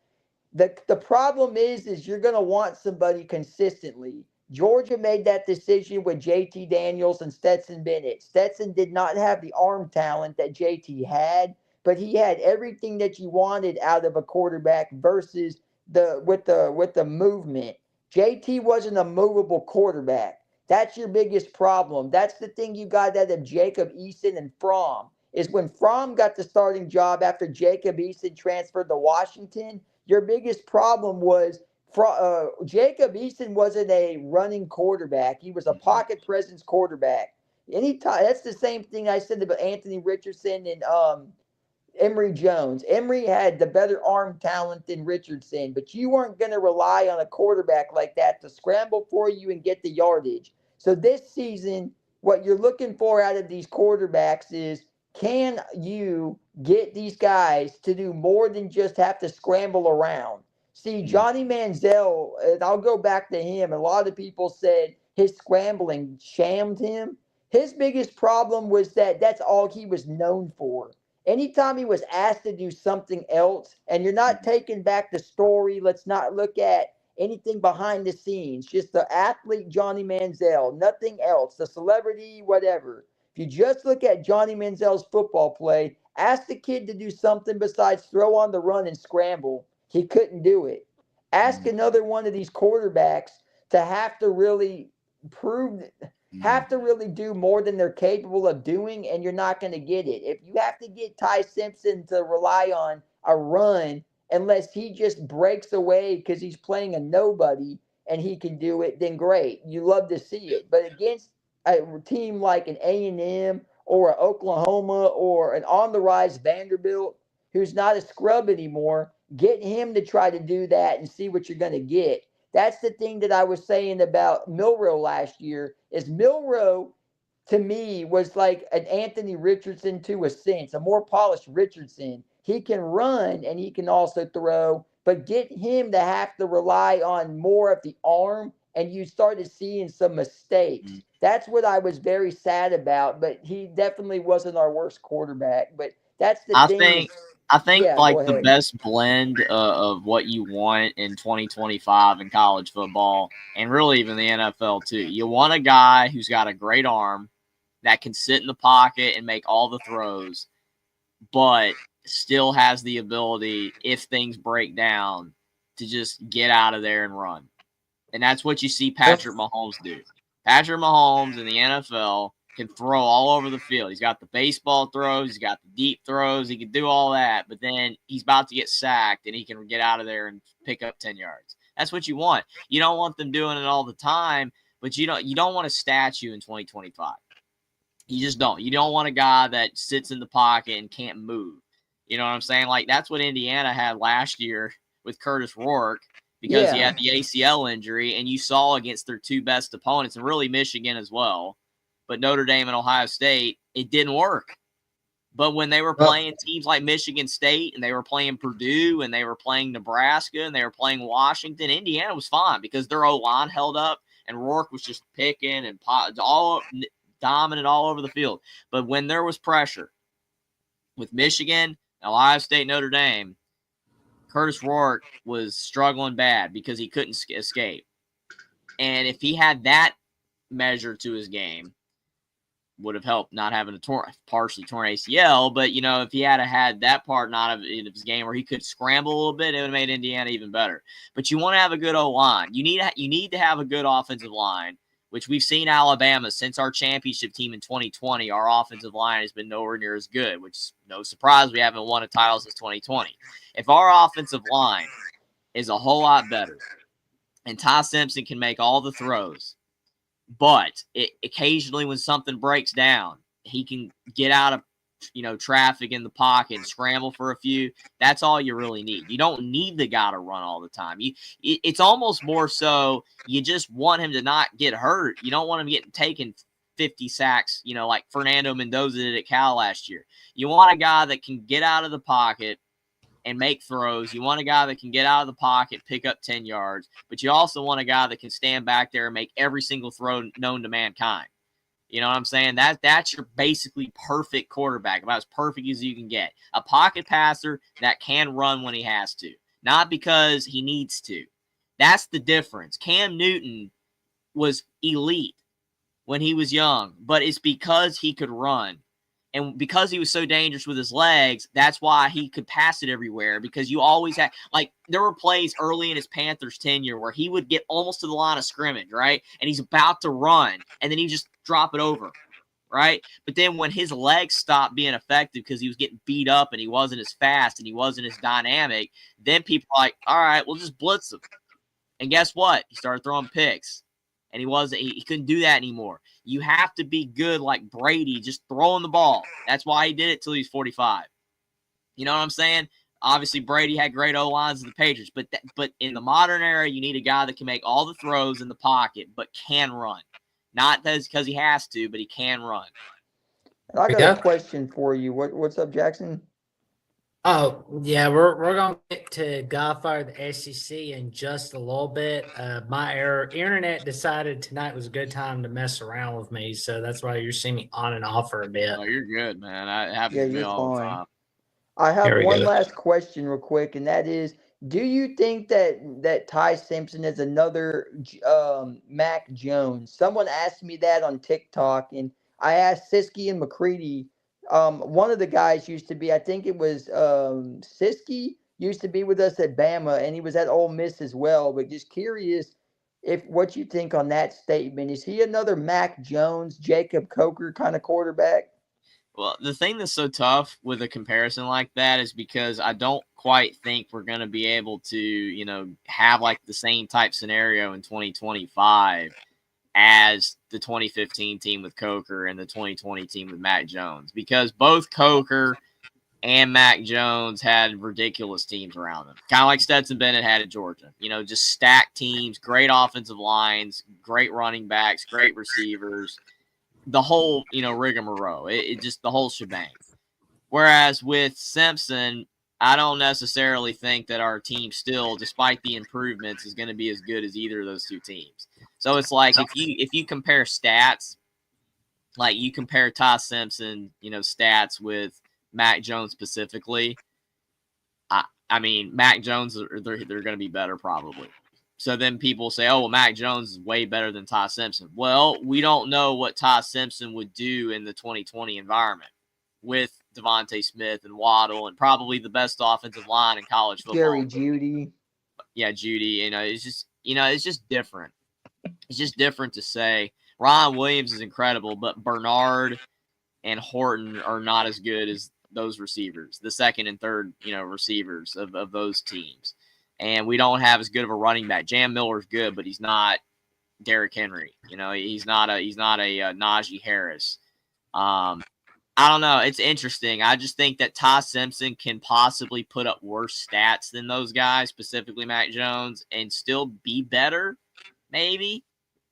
The problem is you're going to want somebody consistently. Georgia made that decision with JT Daniels and Stetson Bennett. Stetson did not have the arm talent that JT had, but he had everything that you wanted out of a quarterback versus with the movement. JT wasn't a movable quarterback. That's your biggest problem. That's the thing you got out of Jacob Eason and Fromm, is when Fromm got the starting job after Jacob Eason transferred to Washington, your biggest problem was Jacob Eason wasn't a running quarterback. He was a pocket presence quarterback. Anytime, that's the same thing I said about Anthony Richardson and Emory Jones. Emory had the better arm talent than Richardson, but you weren't going to rely on a quarterback like that to scramble for you and get the yardage. So this season, what you're looking for out of these quarterbacks is, can you get these guys to do more than just have to scramble around? See, Johnny Manziel, and I'll go back to him. A lot of people said his scrambling shamed him. His biggest problem was that that's all he was known for. Anytime he was asked to do something else, and you're not taking back the story, let's not look at anything behind the scenes, just the athlete Johnny Manziel, nothing else, the celebrity, whatever. If you just look at Johnny Manziel's football play, ask the kid to do something besides throw on the run and scramble. He couldn't do it. Ask another one of these quarterbacks to have to really do more than they're capable of doing, and you're not going to get it. If you have to get Ty Simpson to rely on a run, unless he just breaks away because he's playing a nobody and he can do it, then great. You love to see it. But against a team like an A&M or an Oklahoma or an on-the-rise Vanderbilt, who's not a scrub anymore, get him to try to do that and see what you're going to get. That's the thing that I was saying about Milroe last year, is Milroe, to me, was like an Anthony Richardson to a sense, a more polished Richardson. He can run and he can also throw, but get him to have to rely on more of the arm, and you started seeing some mistakes. That's what I was very sad about, but he definitely wasn't our worst quarterback. But that's the thing. I think Yeah, like the best blend of what you want in 2025 in college football, and really even the NFL too. You want a guy who's got a great arm that can sit in the pocket and make all the throws, but still has the ability, if things break down, to just get out of there and run. And that's what you see Patrick Mahomes do. Patrick Mahomes in the NFL can throw all over the field. He's got the baseball throws. He's got the deep throws. He can do all that, but then he's about to get sacked, and he can get out of there and pick up 10 yards. That's what you want. You don't want them doing it all the time, but you don't want a statue in 2025. You just don't. You don't want a guy that sits in the pocket and can't move. You know what I'm saying? Like, that's what Indiana had last year with Curtis Rourke, because he had the ACL injury, and you saw against their two best opponents, and really Michigan as well, but Notre Dame and Ohio State, it didn't work. But when they were playing teams like Michigan State, and they were playing Purdue, and they were playing Nebraska, and they were playing Washington, Indiana was fine because their O-line held up, and Rourke was just picking and all dominant all over the field. But when there was pressure with Michigan, Ohio State, Notre Dame, Curtis Rourke was struggling bad because he couldn't escape. And if he had that measure to his game, would have helped not having a partially torn ACL. But, if he had that part not of his game where he could scramble a little bit, it would have made Indiana even better. But you want to have a good O-line. You need to have a good offensive line, which we've seen Alabama since our championship team in 2020. Our offensive line has been nowhere near as good, which is no surprise we haven't won a title since 2020. If our offensive line is a whole lot better and Ty Simpson can make all the throws, but occasionally when something breaks down, he can get out of traffic in the pocket and scramble for a few. That's all you really need. You don't need the guy to run all the time. It's almost more so you just want him to not get hurt. You don't want him getting taken 50 sacks, like Fernando Mendoza did at Cal last year. You want a guy that can get out of the pocket and make throws. You want a guy that can get out of the pocket, pick up 10 yards, but you also want a guy that can stand back there and make every single throw known to mankind. You know what I'm saying? That's your basically perfect quarterback, about as perfect as you can get. A pocket passer that can run when he has to, not because he needs to. That's the difference. Cam Newton was elite when he was young, but it's because he could run. And because he was so dangerous with his legs, that's why he could pass it everywhere. Because you always had, there were plays early in his Panthers tenure where he would get almost to the line of scrimmage, right? And he's about to run, and then he just drop it over, right? But then when his legs stopped being effective because he was getting beat up and he wasn't as fast and he wasn't as dynamic, then people are like, all right, we'll just blitz him. And guess what? He started throwing picks. And he couldn't do that anymore. You have to be good like Brady, just throwing the ball. That's why he did it till he's 45. You know what I'm saying? Obviously, Brady had great O-lines in the Patriots, but in the modern era, you need a guy that can make all the throws in the pocket, but can run. Not because he has to, but he can run. I got a question for you. What's up, Jackson? Oh, yeah, we're going to get to Godfather the SEC in just a little bit. My internet decided tonight was a good time to mess around with me, so that's why you're seeing me on and off for a bit. Oh, you're good, man. I happen to be all the time. I have one last question real quick, and that is, do you think that Ty Simpson is another Mac Jones? Someone asked me that on TikTok, and I asked Siski and McCready. One of the guys used to be, I think it was Siski, used to be with us at Bama, and he was at Ole Miss as well. But just curious what you think on that statement. Is he another Mac Jones, Jacob Coker kind of quarterback? Well, the thing that's so tough with a comparison like that is because I don't quite think we're going to be able to, have the same type scenario in 2025 as the 2015 team with Coker and the 2020 team with Mac Jones, because both Coker and Mac Jones had ridiculous teams around them, kind of like Stetson Bennett had at Georgia. Just stacked teams, great offensive lines, great running backs, great receivers, the whole, rigmarole. It just the whole shebang. Whereas with Simpson, I don't necessarily think that our team still, despite the improvements, is going to be as good as either of those two teams. So it's like if you compare stats, like you compare Ty Simpson, stats with Mac Jones specifically, I mean, Mac Jones, they're going to be better probably. So then people say, oh, well, Mac Jones is way better than Ty Simpson. Well, we don't know what Ty Simpson would do in the 2020 environment with Devontae Smith and Waddle and probably the best offensive line in college football. Jerry Jeudy. Yeah, Jeudy. It's just different. It's just different to say. Ryan Williams is incredible, but Bernard and Horton are not as good as those receivers, the second and third, receivers of those teams. And we don't have as good of a running back. Jam Miller's good, but he's not Derrick Henry. He's not a Najee Harris. I don't know. It's interesting. I just think that Ty Simpson can possibly put up worse stats than those guys, specifically Mac Jones, and still be better, maybe.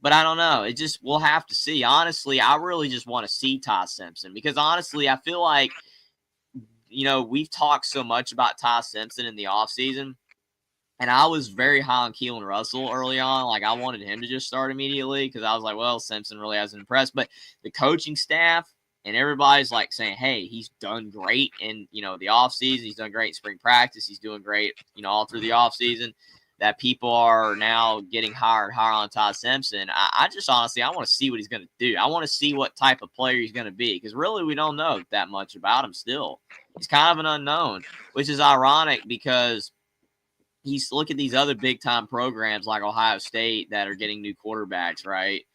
But I don't know. It just, we'll have to see. Honestly, I really just want to see Ty Simpson because honestly, I feel like, we've talked so much about Ty Simpson in the offseason. And I was very high on Keelan Russell early on. Like, I wanted him to just start immediately because I was like, well, Simpson really hasn't impressed. But the coaching staff and everybody's like saying, hey, he's done great in, the offseason. He's done great in spring practice. He's doing great, all through the offseason. That people are now getting higher and higher on Ty Simpson. I just honestly, I want to see what he's going to do. I want to see what type of player he's going to be because really we don't know that much about him still. He's kind of an unknown, which is ironic because look at these other big time programs like Ohio State that are getting new quarterbacks, right?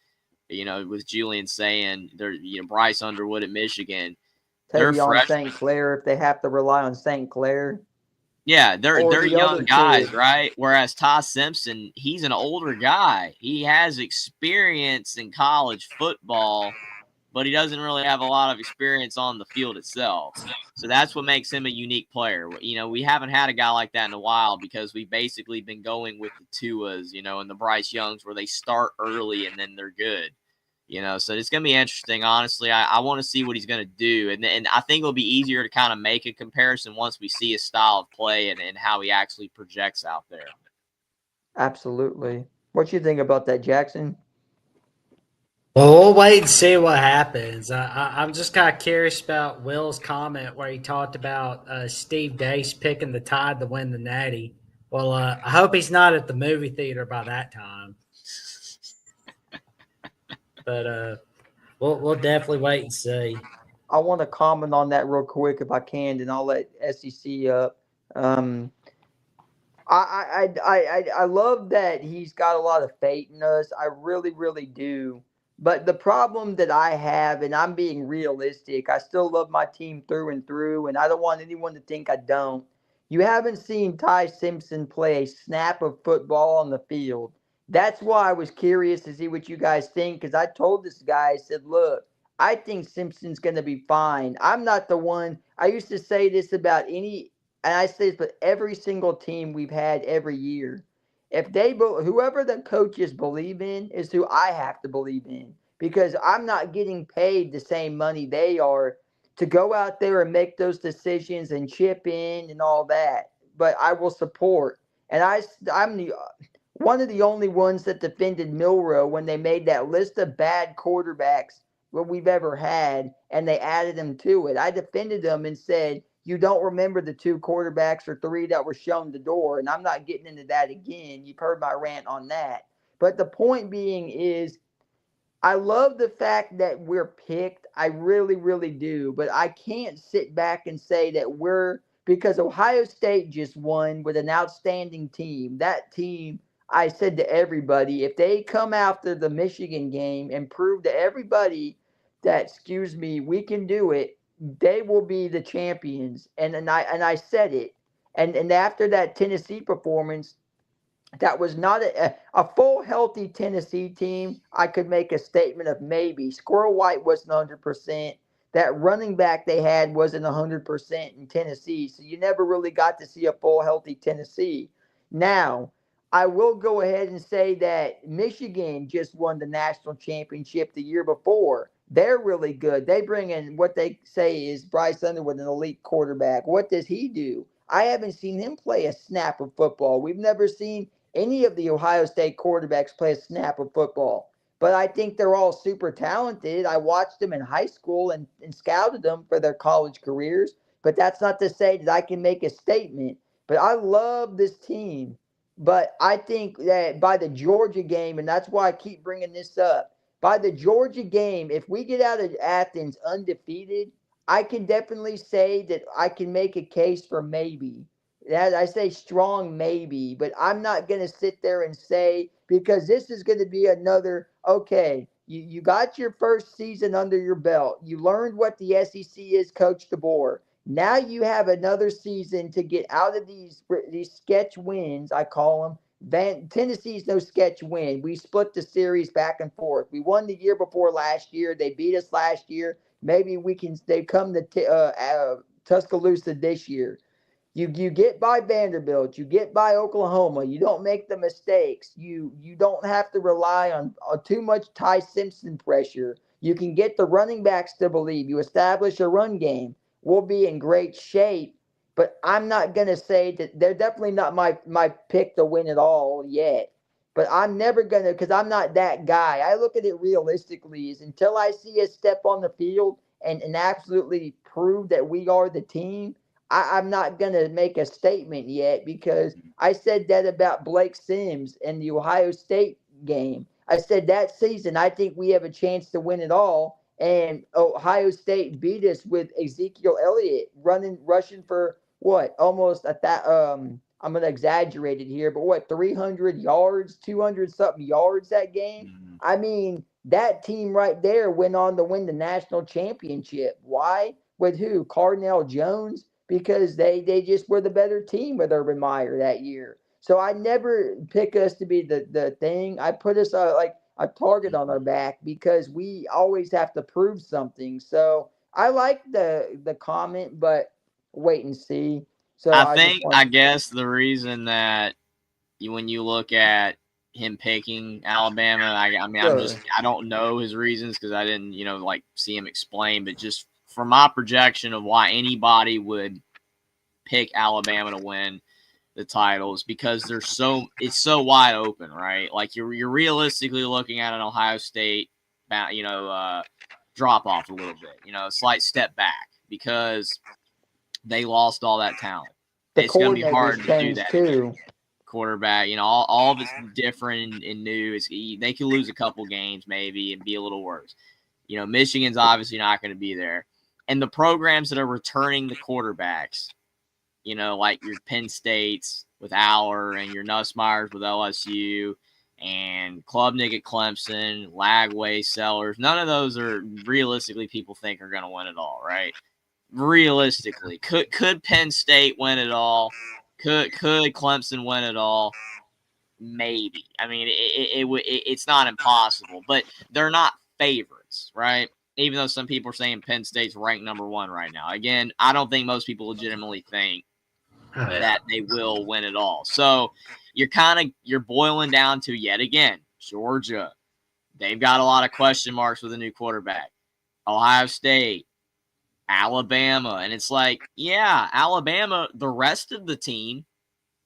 With Julian saying they're, Bryce Underwood at Michigan. They're on St. Clair if they have to rely on St. Clair. Yeah, they're young guys, right? Whereas Ty Simpson, he's an older guy. He has experience in college football, but he doesn't really have a lot of experience on the field itself. So that's what makes him a unique player. We haven't had a guy like that in a while because we've basically been going with the Tuas, and the Bryce Youngs where they start early and then they're good. So it's going to be interesting. Honestly, I want to see what he's going to do. And I think it'll be easier to kind of make a comparison once we see his style of play and how he actually projects out there. Absolutely. What you think about that, Jackson? Well, we'll wait and see what happens. I'm just kind of curious about Will's comment where he talked about Steve Dace picking the Tide to win the Natty. Well, I hope he's not at the movie theater by that time. But we'll definitely wait and see. I want to comment on that real quick if I can, and I'll let SEC up. I love that he's got a lot of faith in us. I really, really do. But the problem that I have, and I'm being realistic, I still love my team through and through, and I don't want anyone to think I don't. You haven't seen Ty Simpson play a snap of football on the field. That's why I was curious to see what you guys think, because I told this guy, I said, look, I think Simpson's going to be fine. I'm not the one. I used to say this about and I say this, but every single team we've had every year. If whoever the coaches believe in is who I have to believe in, because I'm not getting paid the same money they are to go out there and make those decisions and chip in and all that. But I will support. And I'm one of the only ones that defended Milroe when they made that list of bad quarterbacks what we've ever had, and they added them to it. I defended them and said, you don't remember the 2 quarterbacks or 3 that were shown the door, and I'm not getting into that again. You've heard my rant on that. But the point being is, I love the fact that we're picked. I really, really do. But I can't sit back and say that because Ohio State just won with an outstanding team. That team, I said to everybody, if they come after the Michigan game and prove to everybody that, we can do it, they will be the champions. And I said it. And after that Tennessee performance, that was not a full healthy Tennessee team. I could make a statement of maybe. Squirrel White wasn't 100%. That running back they had wasn't 100% in Tennessee. So you never really got to see a full healthy Tennessee. Now, I will go ahead and say that Michigan just won the national championship the year before. They're really good. They bring in what they say is Bryce Underwood, an elite quarterback. What does he do? I haven't seen him play a snap of football. We've never seen any of the Ohio State quarterbacks play a snap of football. But I think they're all super talented. I watched them in high school and scouted them for their college careers. But that's not to say that I can make a statement. But I love this team. But I think that by the Georgia game, and that's why I keep bringing this up, by the Georgia game, if we get out of Athens undefeated, I can definitely say that I can make a case for maybe. That I say strong maybe, but I'm not going to sit there and say, because this is going to be another, okay, you got your first season under your belt. You learned what the SEC is, Coach DeBoer. Now you have another season to get out of these sketch wins, I call them. Tennessee's no sketch win. We split the series back and forth. We won the year before last year. They beat us last year. maybe they come to Tuscaloosa this year. You get by Vanderbilt, you get by Oklahoma, you don't make the mistakes. You don't have to rely on too much Ty Simpson pressure. You can get the running backs to believe. You establish a run game. We'll be in great shape. But I'm not gonna say that they're definitely not my pick to win it all yet. But I'm never gonna, because I'm not that guy. I look at it realistically. Is until I see us step on the field and absolutely prove that we are the team, I'm not going to make a statement yet, because I said that about Blake Sims in the Ohio State game. I said that season, I think we have a chance to win it all. And Ohio State beat us with Ezekiel Elliott rushing for what? Almost I'm going to exaggerate it here, but what, 300 yards, 200 something yards that game? Mhm. I mean, that team right there went on to win the national championship. Why? With who? Cardinal Jones? Because they just were the better team with Urban Meyer that year. So I never pick us to be the thing. I put us like a target on our back, because we always have to prove something. So I like the comment, but wait and see. So I guess the reason that when you look at him picking Alabama, I mean, Sure. I don't know his reasons because I didn't, like see him explain, but just from my projection of why anybody would pick Alabama to win the titles, because it's so wide open, right? Like you're realistically looking at an Ohio State, drop off a little bit, a slight step back, because they lost all that talent. It's going to be hard to do that too. Quarterback, all of it's different and new. They could lose a couple games maybe and be a little worse. Michigan's obviously not going to be there. And the programs that are returning the quarterbacks, like your Penn States with Aller and your Nussmeyers with LSU and Klubnik at Clemson, Lagway, Sellers, none of those are realistically people think are going to win it all, right? Realistically, could Penn State win it all? Could Clemson win it all? Maybe. I mean, it's not impossible, but they're not favorites, right? Even though some people are saying Penn State's ranked number 1 right now. Again, I don't think most people legitimately think that they will win it all. So you're boiling down to, yet again, Georgia. They've got a lot of question marks with a new quarterback. Ohio State, Alabama. And it's like, yeah, Alabama, the rest of the team,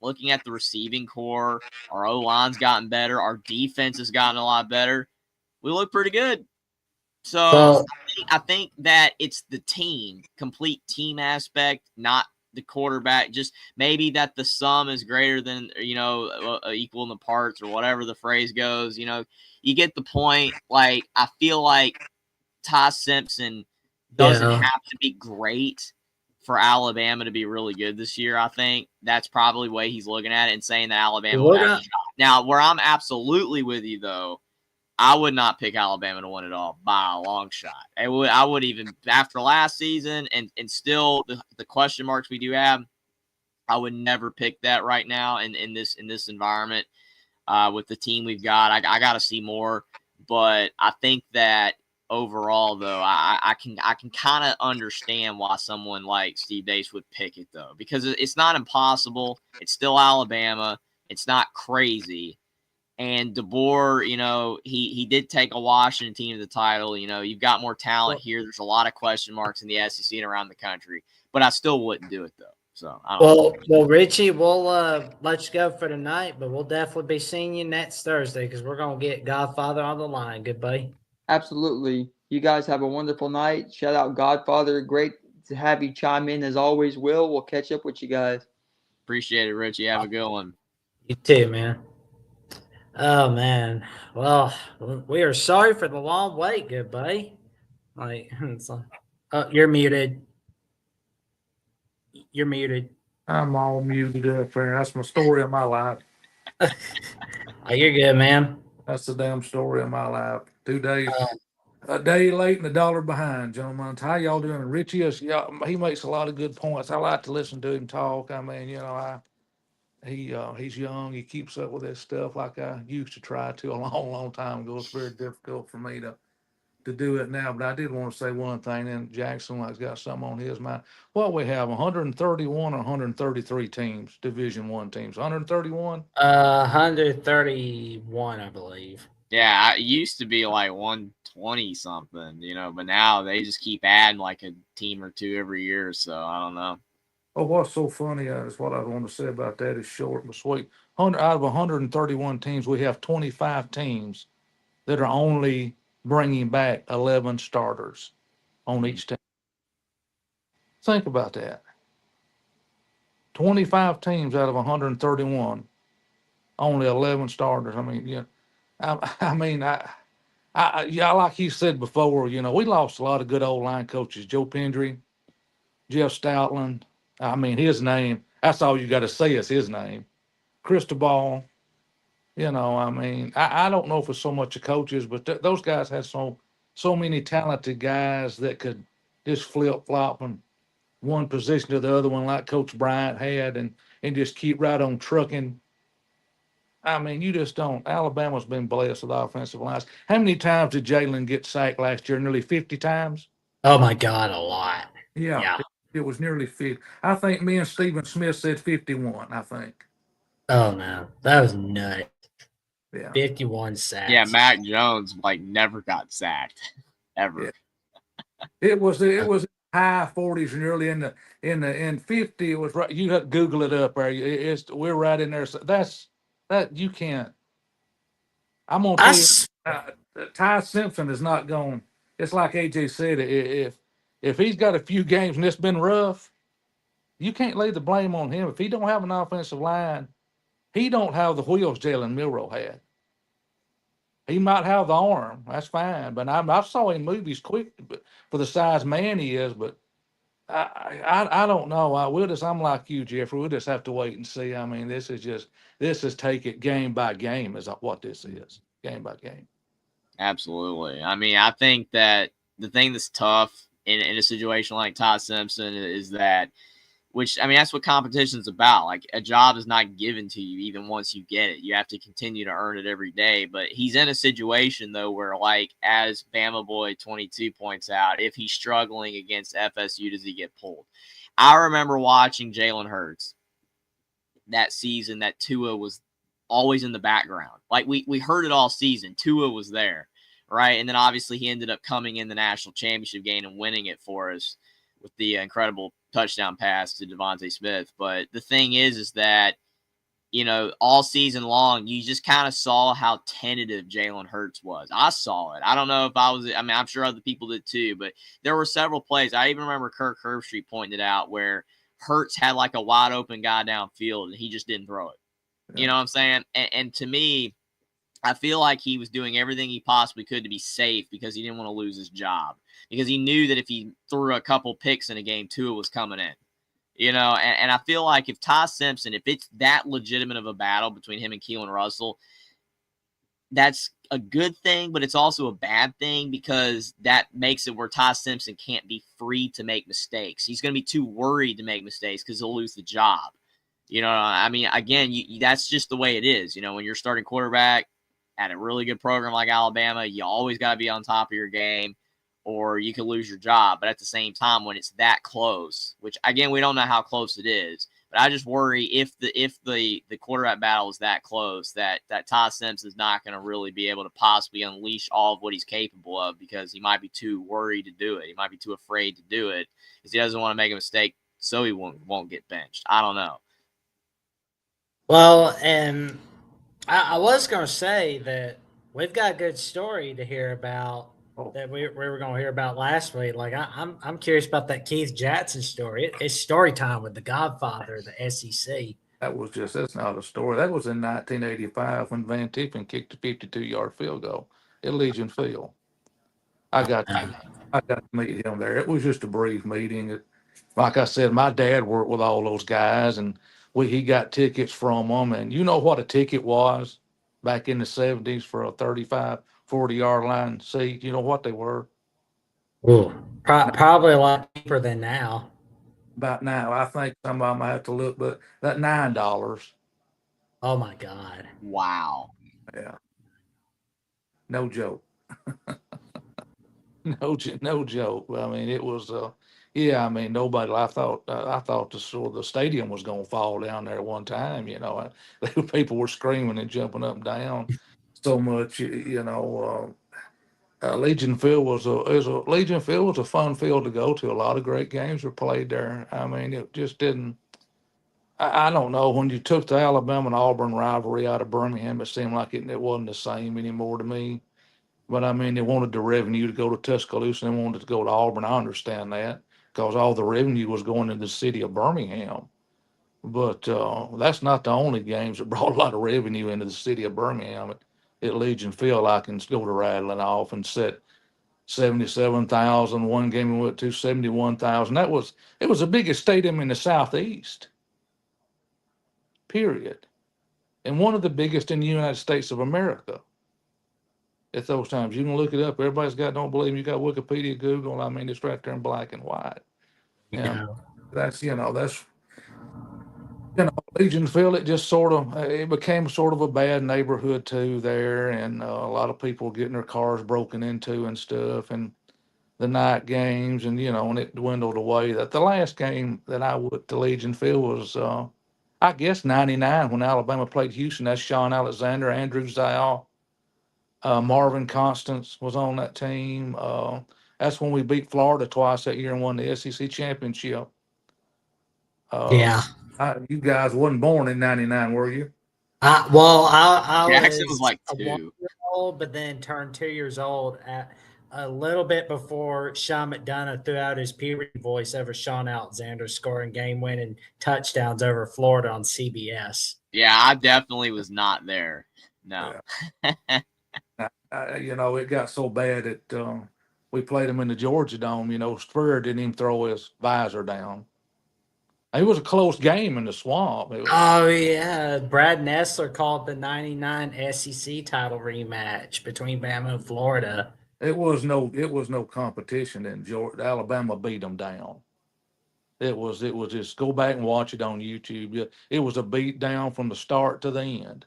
looking at the receiving core, our O-line's gotten better. Our defense has gotten a lot better. We look pretty good. So I think that it's the complete team aspect, not the quarterback. Just maybe that the sum is greater than, equal in the parts, or whatever the phrase goes. You get the point. Like, I feel like Ty Simpson doesn't have to be great for Alabama to be really good this year. I think that's probably the way he's looking at it and saying that Alabama will have a shot. Now, where I'm absolutely with you, though, I would not pick Alabama to win it all by a long shot. I would even, after last season and still the question marks we do have, I would never pick that right now in this environment with the team we've got. I got to see more, but I think that overall, though, I can kind of understand why someone like Steve Dace would pick it, though, because it's not impossible. It's still Alabama. It's not crazy. And DeBoer, he did take a Washington team to the title. You've got more talent here. There's a lot of question marks in the SEC and around the country, but I still wouldn't do it, though. So well, Richie, we'll let you go for tonight, but we'll definitely be seeing you next Thursday, because we're gonna get Godfather on the line. Good buddy. Absolutely. You guys have a wonderful night. Shout out Godfather. Great to have you chime in as always, Will. We'll catch up with you guys. Appreciate it, Richie. Have a good one. You too, man. Oh, man. Well, we are sorry for the long wait, good buddy. You're muted. You're muted. I'm all muted up there. That's my story of my life. Oh, you're good, man. That's the damn story of my life. 2 days, a day late and $1 behind, gentlemen. How y'all doing? Richie, he makes a lot of good points. I like to listen to him talk. I mean, he's young. He keeps up with this stuff like I used to try to a long, long time ago. It's very difficult for me to to do it now, but I did want to say one thing. And Jackson has got something on his mind. What we have 131 or 133 teams, Division I teams. 131. 131, I believe. Yeah, it used to be like 120 something, but now they just keep adding like a team or two every year. So I don't know. Oh, what's so funny is what I want to say about that is short but sweet. Out of 131 teams, we have 25 teams that are only bringing back 11 starters on each team. Think about that. 25 teams out of 131, only 11 starters. I mean, yeah, yeah, like you said before, we lost a lot of good old line coaches. Joe Pendry, Jeff Stoutland. I mean, his name, that's all you got to say is his name. Cristobal, I don't know if it's so much the coaches, but those guys had so many talented guys that could just flip flop from one position to the other one, like Coach Bryant had, and just keep right on trucking. I mean, you just don't. Alabama's been blessed with offensive lines. How many times did Jalen get sacked last year? Nearly 50 times? Oh, my God, a lot. Yeah. It was nearly 50. I think me and Stephen Smith said 51, I think. Oh, no. That was nuts. Yeah. 51 sacks. Yeah, Mac Jones never got sacked ever. Yeah. It was high 40s and early in 50. It was right. You have to Google it up there. We're right in there. So that you can't. I'm gonna tell you, Ty Simpson is not going. It's like AJ said. If he's got a few games and it's been rough, you can't lay the blame on him. If he don't have an offensive line, he don't have the wheels Jalen Milroe had. He might have the arm, that's fine. But I saw him move. He's quick for the size man he is. But I don't know. I'm like you, Jeffrey. We'll just have to wait and see. I mean, this is take it game by game is what this is, game by game. Absolutely. I mean, I think that the thing that's tough in a situation like Todd Simpson is that, that's what competition's about. Like, a job is not given to you even once you get it. You have to continue to earn it every day. But he's in a situation, though, where, like, as Bama Boy 22 points out, if he's struggling against FSU, does he get pulled? I remember watching Jalen Hurts that season that Tua was always in the background. Like, we heard it all season. Tua was there, right? And then, obviously, he ended up coming in the national championship game and winning it for us with the incredible touchdown pass to Devontae Smith. But the thing is that, all season long, you just kind of saw how tentative Jalen Hurts was. I saw it. I don't know if I'm sure other people did too, but there were several plays. I even remember Kirk Herbstreit pointed it out where Hurts had like a wide open guy downfield and he just didn't throw it. Yeah. You know what I'm saying? And to me, I feel like he was doing everything he possibly could to be safe because he didn't want to lose his job. Because he knew that if he threw a couple picks in a game, Tua was coming in. And I feel like if Ty Simpson, if it's that legitimate of a battle between him and Keelan Russell, that's a good thing, but it's also a bad thing because that makes it where Ty Simpson can't be free to make mistakes. He's going to be too worried to make mistakes because he'll lose the job. Again, that's just the way it is. When you're starting quarterback at a really good program like Alabama, you always got to be on top of your game or you could lose your job. But at the same time, when it's that close, which, again, we don't know how close it is, but I just worry if the quarterback battle is that close that Ty Simpson is not going to really be able to possibly unleash all of what he's capable of because he might be too worried to do it. He might be too afraid to do it because he doesn't want to make a mistake so he won't get benched. I don't know. Well, and I was going to say that we've got a good story to hear about that we were going to hear about last week. Like I'm curious about that Keith Jackson story. It's story time with the Godfather, the SEC. That's not a story. That was in 1985 when Van Tippen kicked a 52-yard field goal at Legion Field. I got to meet him there. It was just a brief meeting. Like I said, my dad worked with all those guys, and he got tickets from them. And you know what a ticket was back in the 70s for a 35, 40-yard line seat? You know what they were? Ooh, probably a lot cheaper than now. About now, I think some of them I have to look, but that $9. Oh my God! Wow. Yeah. No joke. no joke. I mean, it was, yeah. I mean, nobody. I thought the stadium was going to fall down there one time. People were screaming and jumping up and down so much. Legion Field Legion Field was a fun field to go to. A lot of great games were played there. I mean, it just didn't. I don't know. When you took the Alabama and Auburn rivalry out of Birmingham, it seemed like it wasn't the same anymore to me. But I mean, they wanted the revenue to go to Tuscaloosa and they wanted to go to Auburn. I understand that because all the revenue was going into the city of Birmingham. But that's not the only games that brought a lot of revenue into the city of Birmingham. At Legion Field, I can go to rattling off and set 77,000. One game we went to 71,000. It was the biggest stadium in the Southeast, period. And one of the biggest in the United States of America at those times. You can look it up. Don't believe me, you got Wikipedia, Google. I mean, it's right there in black and white. Yeah. That's Legion Field, it became sort of a bad neighborhood too there, and a lot of people getting their cars broken into and stuff, and the night games, and and it dwindled away. That the last game that I went to Legion Field was, I guess, '99 when Alabama played Houston. That's Sean Alexander, Andrew Zayal, Marvin Constance was on that team. That's when we beat Florida twice that year and won the SEC championship. Yeah. You guys wasn't born in '99, were you? Well, I Jackson was like a 2. 1-year-old, but then turned 2 years old at a little bit before Sean McDonough threw out his puberty voice over Sean Alexander scoring game-winning touchdowns over Florida on CBS. Yeah, I definitely was not there. No. Yeah. It got so bad that we played him in the Georgia Dome. Spurrier didn't even throw his visor down. It was a close game in the swamp. Oh yeah, Brad Nessler called the '99 SEC title rematch between Bama and Florida. It was no competition in Georgia. Alabama beat them down. It was just go back and watch it on YouTube. It was a beat down from the start to the end.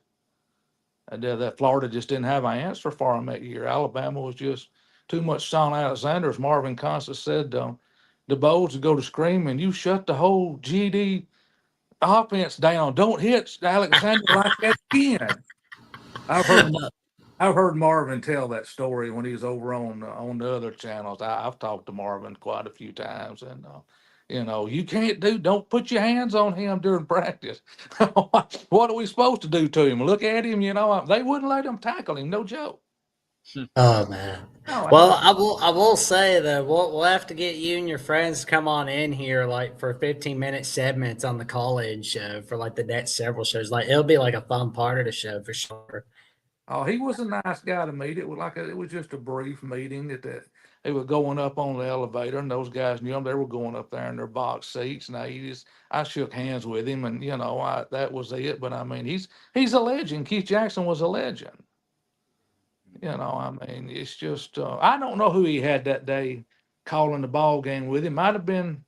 And that Florida just didn't have an answer for them that year. Alabama was just too much. Sean Alexander, as Marvin Constance said, the Bows would go to screaming, "You shut the whole GD offense down. Don't hit Alexander like that again." I've heard Marvin tell that story when he was over on the other channels. I've talked to Marvin quite a few times, and you don't put your hands on him during practice. What are we supposed to do to him? Look at him, they wouldn't let him tackle him. No joke. Oh man. Well, I will say that we'll have to get you and your friends to come on in here like for 15-minute segments on the college show for like the next several shows. Like it'll be like a fun part of the show for sure. Oh, he was a nice guy to meet. It was just a brief meeting that they were going up on the elevator, and those guys knew him. They were going up there in their box seats, and I shook hands with him, and that was it. But I mean, he's a legend. Keith Jackson was a legend. I mean, it's just I don't know who he had that day calling the ball game with him. Might have been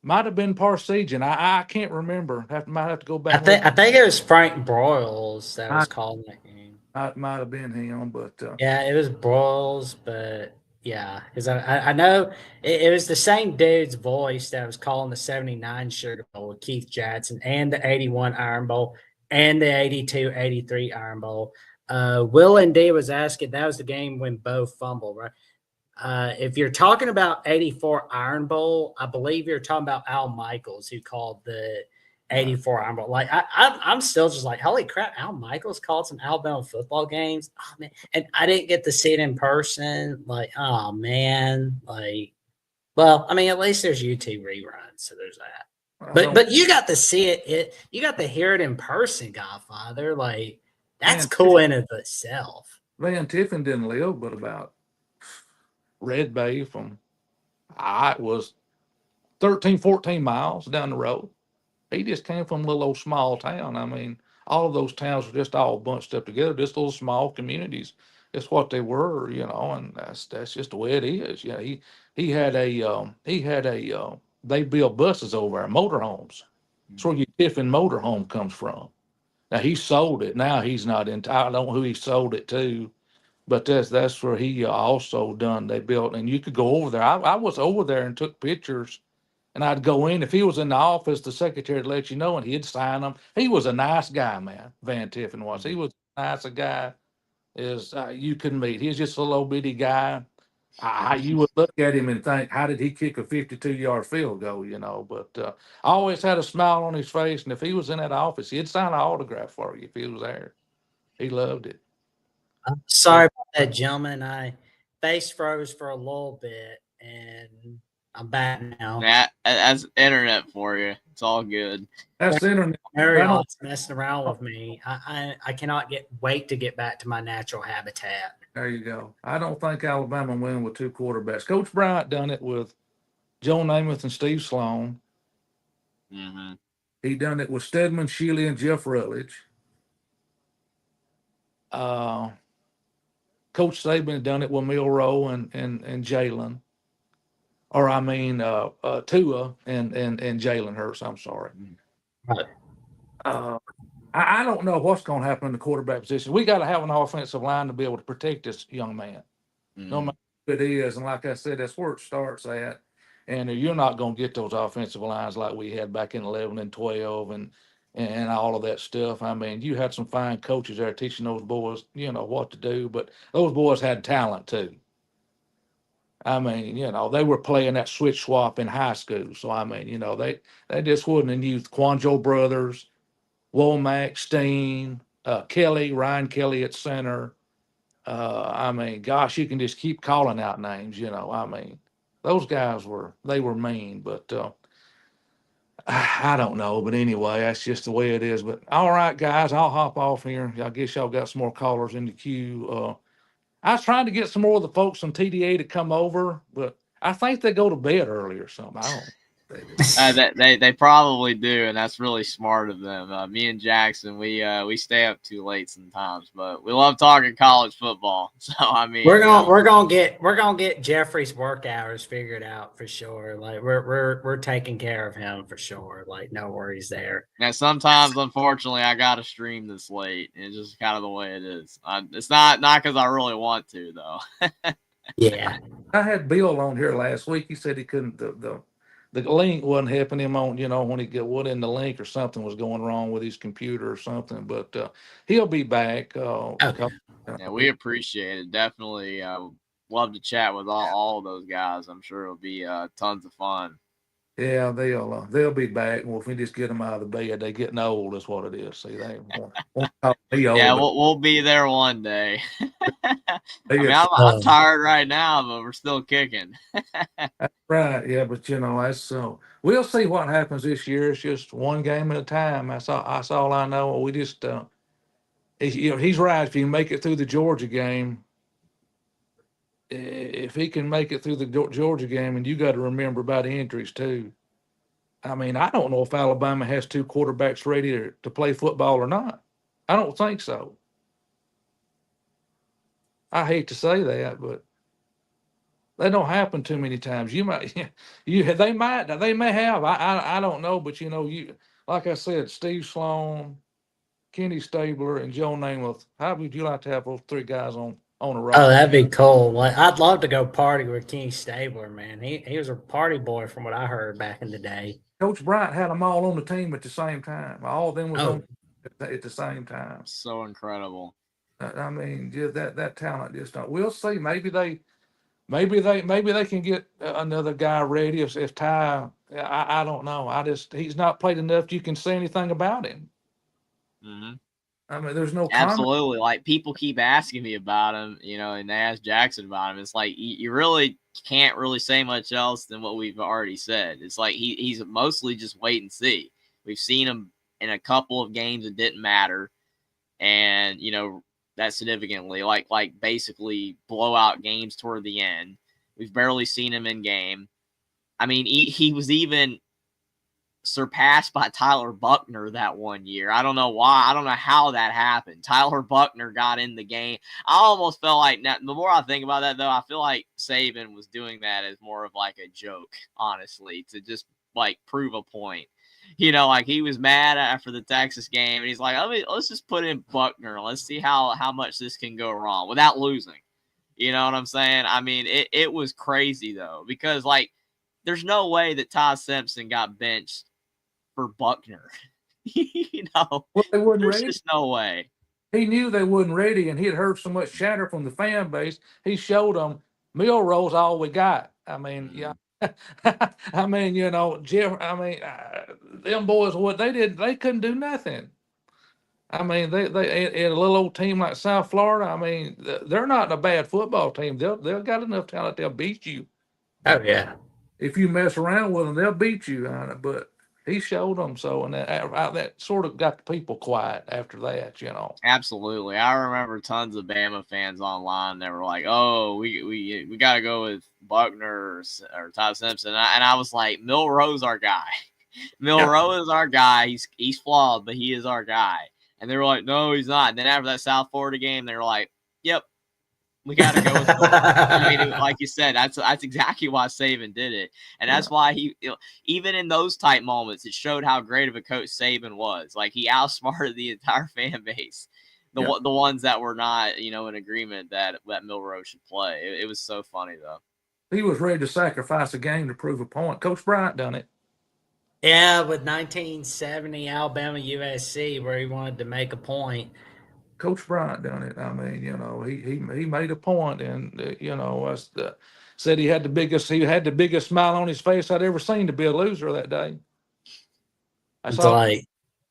Parsegian. I can't remember. Might have to go back. I think it was Frank Broyles that was calling that game. Might have been him, but yeah, it was Broyles, but yeah, because I know it was the same dude's voice that was calling the '79 Sugar Bowl with Keith Jackson and the '81 Iron Bowl and the '82-'83 Iron Bowl. Will and D was asking, that was the game when Bo fumbled, right? If you're talking about '84 Iron Bowl, I believe you're talking about Al Michaels, who called the '84 Iron Bowl. Like I'm still just like, holy crap! Al Michaels called some Alabama football games. Oh man, and I didn't get to see it in person. Like, oh man, like, well, I mean, at least there's YouTube reruns, so there's that. But you got to see it. You got to hear it in person, Godfather. Like, that's cool in of itself. Van Tiffin didn't live but about Red Bay from it was 13, 14 miles down the road. He just came from a little old small town. I mean, all of those towns were just all bunched up together, just little small communities. It's what they were, and that's just the way it is. Yeah, he had a they built buses over there, motorhomes. That's where your Tiffin motorhome comes from. Now he sold it. Now he's not in. I don't know who he sold it to, But that's where he also done. They built, and you could go over there. I was over there and took pictures, and I'd go in. If he was in the office, the secretary would let you know, and he'd sign them. He was a nice guy, man. Van Tiffin was. He was nice a guy as you could meet. He was just a little bitty guy. You would look at him and think, how did he kick a 52-yard field goal? But I always had a smile on his face, and if he was in that office, he'd sign an autograph for you if he was there. He loved it. I'm sorry about that, gentlemen. I face froze for a little bit, and I'm back now. That's internet for you. It's all good. That's the internet. Marriott's messing around with me. I cannot wait to get back to my natural habitat. There you go. I don't think Alabama win with 2 quarterbacks. Coach Bryant done it with Joe Namath and Steve Sloan. Mm-hmm. He done it with Stedman, Shealy, and Jeff Rutledge. Coach Saban done it with Milroe and Jalen. Or I mean Tua and Jalen Hurts. I'm sorry. Right. I don't know what's going to happen in the quarterback position. We got to have an offensive line to be able to protect this young man. No matter who it is. And like I said, that's where it starts at. And you're not going to get those offensive lines like we had back in 11 and 12 and all of that stuff. I mean, you had some fine coaches there teaching those boys, what to do. But those boys had talent too. I mean, they were playing that switch swap in high school. So, I mean, they just wouldn't have used Quanjo brothers, Womack, Steen, Kelly, Ryan Kelly at center. I mean, gosh, you can just keep calling out names, I mean, those guys were mean, but I don't know. But anyway, that's just the way it is. But all right, guys, I'll hop off here. I guess y'all got some more callers in the queue. I was trying to get some more of the folks from TDA to come over, but I think they go to bed early or something. I don't. They probably do, and that's really smart of them. Me and Jackson, we stay up too late sometimes, but we love talking college football. So I mean, we're gonna get Jeffrey's work hours figured out for sure. Like we're taking care of him for sure. Like no worries there. Now sometimes, unfortunately, I gotta stream this late. It's just kind of the way it is. It's not because I really want to though. Yeah, I had Bill on here last week. He said he couldn't. The link wasn't helping him on, when he got what in the link or something was going wrong with his computer or something. But he'll be back. Okay. Yeah, we appreciate it. Definitely love to chat with all of those guys. I'm sure it'll be tons of fun. Yeah, they'll be back. Well, if we just get them out of the bed, they getting old. That's what it is. See, they won't call me old. Yeah, we'll be there one day. I'm tired right now, but we're still kicking. That's right. Yeah, but that's so. We'll see what happens this year. It's just one game at a time. That's all I know. We just, he's right. If you make it through the Georgia game, if he can make it through the Georgia game, and you got to remember about injuries too. I mean, I don't know if Alabama has 2 quarterbacks ready to play football or not. I don't think so. I hate to say that, but that don't happen too many times. They may have. I don't know, but you like I said, Steve Sloan, Kenny Stabler, and Joe Namath. How would you like to have those 3 guys on a roster? Oh, that'd be cool. Like I'd love to go party with Kenny Stabler, man. He was a party boy from what I heard back in the day. Coach Bryant had them all on the team at the same time. All of them was on at the same time. So incredible. I mean, just that talent just don't. We'll see. Maybe they can get another guy ready if Ty. I don't know. He's not played enough. You can say anything about him. Mm-hmm. I mean, there's no absolutely. Like people keep asking me about him, and they ask Jackson about him. It's like you really can't really say much else than what we've already said. It's like he's mostly just wait and see. We've seen him in a couple of games that didn't matter, and that significantly, like basically blowout games toward the end. We've barely seen him in game. I mean, he was even surpassed by Tyler Buckner that one year. I don't know why. I don't know how that happened. Tyler Buckner got in the game. I almost felt like, now, the more I think about that, though, I feel like Saban was doing that as more of like a joke, honestly, to just like prove a point. like he was mad after the Texas game, and he's like, let's just put in Buckner. Let's see how much this can go wrong without losing. You know what I'm saying? I mean, it was crazy, though, because, like, there's no way that Ty Simpson got benched for Buckner. Well, they wasn't there's ready. just no way. He knew they wasn't ready, and he had heard so much chatter from the fan base. He showed them Milroe's all we got. I mean, yeah. I mean, Jeff. I mean, them boys, they couldn't do nothing. I mean, they at a little old team like South Florida. I mean, they're not a bad football team. They'll got enough talent. They'll beat you. Oh yeah. If you mess around with them, they'll beat you on it. But he showed them so, and that sort of got the people quiet after that. Absolutely, I remember tons of Bama fans online. They were like, "Oh, we got to go with Buckner or Ty Simpson," and I was like, "Milroe's our guy. Milroe is our guy. He's flawed, but he is our guy." And they were like, "No, he's not." And then after that South Florida game, they were like, "Yep, we got to go with Milroe." I mean, like you said, that's exactly why Saban did it, and that's why he, even in those tight moments, it showed how great of a coach Saban was. Like, he outsmarted the entire fan base, the ones that were not, in agreement that Milroe should play. It was so funny though. He was ready to sacrifice a game to prove a point. Coach Bryant done it. Yeah, with 1970 Alabama USC, where he wanted to make a point. Coach Bryant done it. I mean, he made a point, and said he had the biggest smile on his face I'd ever seen to be a loser that day.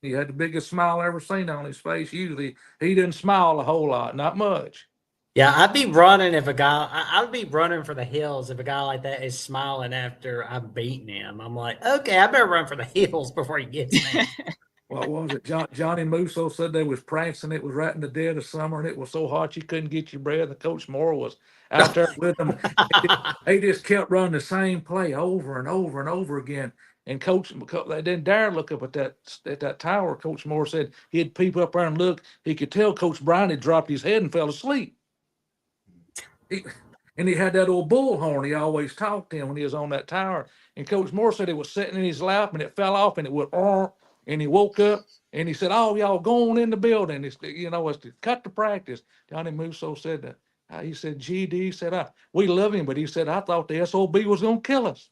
He had the biggest smile I ever seen on his face. Usually, he didn't smile a whole lot, not much. Yeah, I'd be running I'd be running for the hills if a guy like that is smiling after I'm beating him. I'm like, okay, I better run for the hills before he gets me. What was it? Johnny Musso said they was practicing. It was right in the dead of summer, and it was so hot you couldn't get your breath. And Coach Moore was out there with them. They just kept running the same play over and over and over again. And Coach, they didn't dare look up at that tower. Coach Moore said he'd peep up there and look. He could tell Coach Bryant had dropped his head and fell asleep. And he had that old bullhorn he always talked in when he was on that tower. And Coach Moore said it was sitting in his lap and it fell off and it went, and he woke up and he said, "Oh, y'all going in the building. It's to cut the practice." Johnny Musso said that. He said, "GD," said, "We love him," but he said, "I thought the SOB was going to kill us."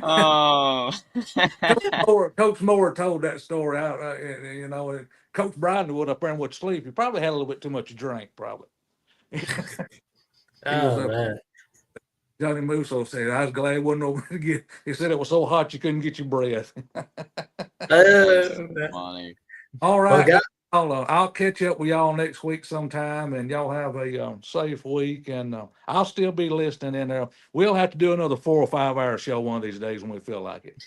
Oh. Coach Moore told that story out, Coach Bryant would up there and would sleep. He probably had a little bit too much to drink, probably. Man. Johnny Musso said, "I was glad he wasn't over to get." He said it was so hot you couldn't get your breath. Funny. All right. I'll catch up with y'all next week sometime, and y'all have a safe week. And I'll still be listening in there. We'll have to do another 4 or 5 hour show one of these days when we feel like it.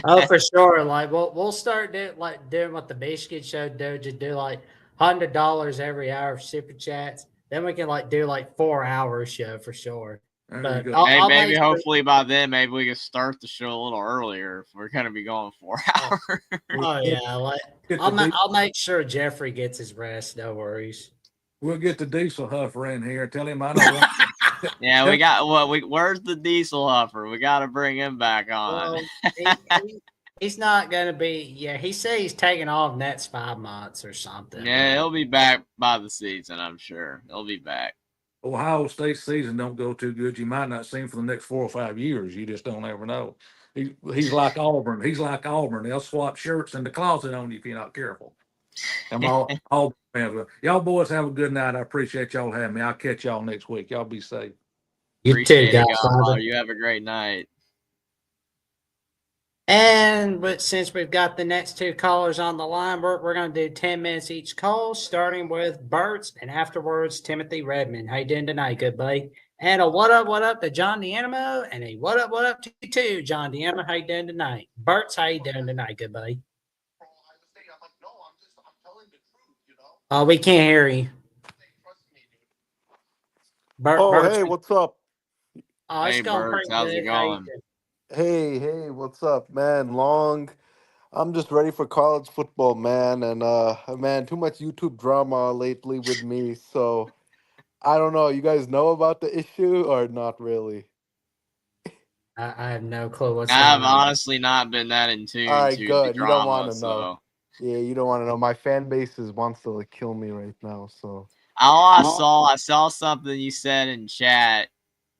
Oh, for sure. Like we'll start doing what the Michigan show do. Just do like $100 every hour of super chats. Then we can do 4 hour show for sure. But maybe hopefully by then, maybe we can start the show a little earlier if we're going to be going 4 hours. Oh yeah, I'll make sure Jeffrey gets his rest. No worries. We'll get the diesel huffer in here. Tell him I know. Yeah, we got where's the diesel huffer? We got to bring him back on. Well, he's not going to be. Yeah, he said he's taking off next 5 months or something. Yeah, he'll be back by the season. I'm sure he'll be back. Ohio State season don't go too good. You might not see him for the next 4 or 5 years. You just don't ever know. He's like Auburn. They'll swap shirts in the closet on you if you're not careful. I'm all fans. Y'all boys have a good night. I appreciate y'all having me. I'll catch y'all next week. Y'all be safe. You too, guys. You have a great night. But since we've got the next 2 callers on the line, we're going to do 10 minutes each call, starting with Burt's and afterwards Timothy Redmond. How you doing tonight, good buddy? And a what up to John D'Animo, and a what up to you too, John D'Animo. How you doing tonight? Burt's, how you doing tonight, good buddy? Oh, we can't hear you. Burt's, hey, what's up? Oh, it's going pretty good. How's it going? Hey, what's up, man? I'm just ready for college football, man. And man, too much YouTube drama lately with me. So I don't know. You guys know about the issue or not really? I have no clue what's I've going on. honestly not been that in tune All right, to the good. You don't want drama, to know. so Yeah, you don't want to know. My fan base wants to like kill me right now. So all I saw something you said in chat.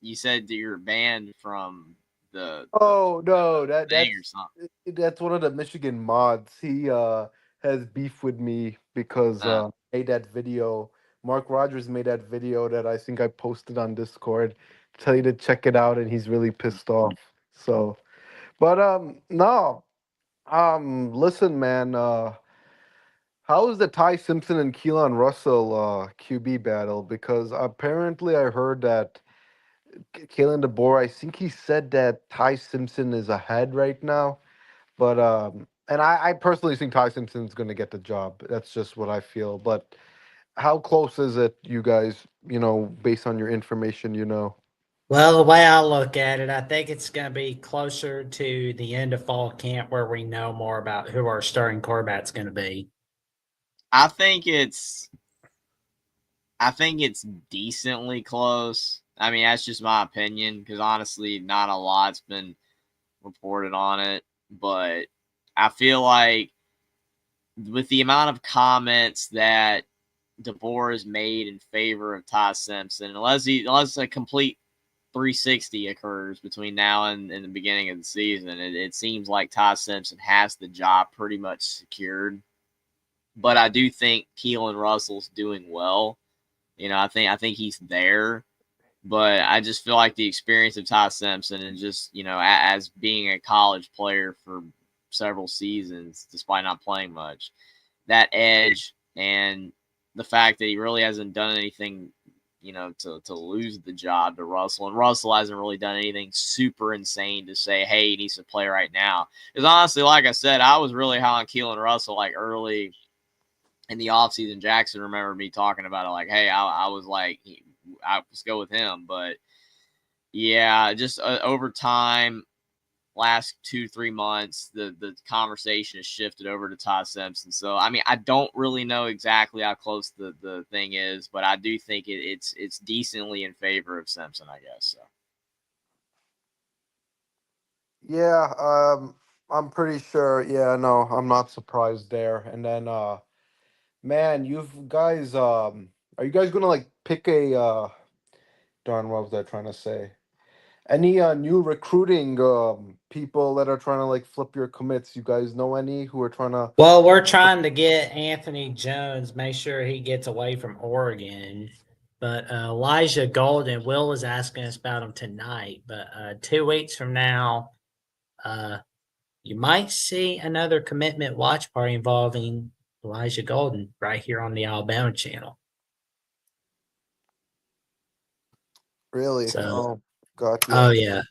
You said that you're banned from the oh no, thing or something. that's one of the Michigan mods. He has beef with me because made that video. Mark Rogers made that video that I think I posted on Discord. Tell you to check it out, and he's really pissed off. So, but no, listen, man. How is the Ty Simpson and Keelan Russell QB battle? Because apparently I heard that Kalen DeBoer, I think he said that Ty Simpson is ahead right now. But and I personally think Ty Simpson's gonna get the job. That's just what I feel. But how close is it, you guys, based on your information, Well, the way I look at it, I think it's going to be closer to the end of fall camp where we know more about who our starting quarterback's going to be. I think it's decently close. I mean, that's just my opinion because honestly, not a lot's been reported on it. But I feel like with the amount of comments that DeBoer has made in favor of Ty Simpson, unless a complete 360 occurs between now and the beginning of the season, it seems like Ty Simpson has the job pretty much secured. But I do think Keelan Russell's doing well. I think he's there. But I just feel like the experience of Ty Simpson and just, as being a college player for several seasons, despite not playing much, that edge and the fact that he really hasn't done anything, to lose the job to Russell. And Russell hasn't really done anything super insane to say, hey, he needs to play right now. Because honestly, like I said, I was really high on Keelan Russell like early in the offseason. Jackson remembered me talking about it like, hey, I was like, let's go with him. But yeah, just over time, last 2-3 months, the conversation has shifted over to Ty Simpson. So I mean, I don't really know exactly how close the thing is, but I do think it's decently in favor of Simpson, I guess. So Yeah, I'm pretty sure. Yeah, no, I'm not surprised there. And then man, are you guys gonna like pick a darn, what was I trying to say? Any new recruiting people that are trying to like flip your commits? You guys know any who are trying to? Well, we're trying to get Anthony Jones, make sure he gets away from Oregon. But Elijah Golden, Will was asking us about him tonight. But 2 weeks from now, you might see another commitment watch party involving Elijah Golden right here on the Alabama channel. Really? So, Oh, gotcha. oh yeah.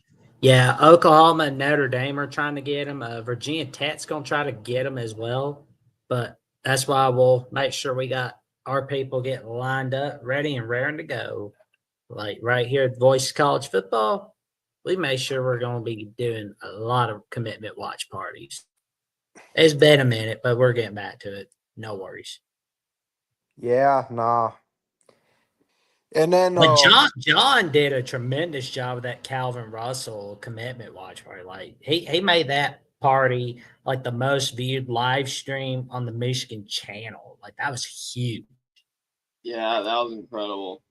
Yeah, Oklahoma and Notre Dame are trying to get him. Virginia Tech's going to try to get him as well. But that's why we'll make sure we got our people getting lined up, ready and raring to go. Like right here at Voice College Football, we made sure we're going to be doing a lot of commitment watch parties. It's been a minute, but we're getting back to it. No worries. Yeah, nah. And then But John did a tremendous job with that Calvin Russell commitment watch party. Like he made that party like the most viewed live stream on the Michigan channel. Like that was huge. yeah, that was incredible.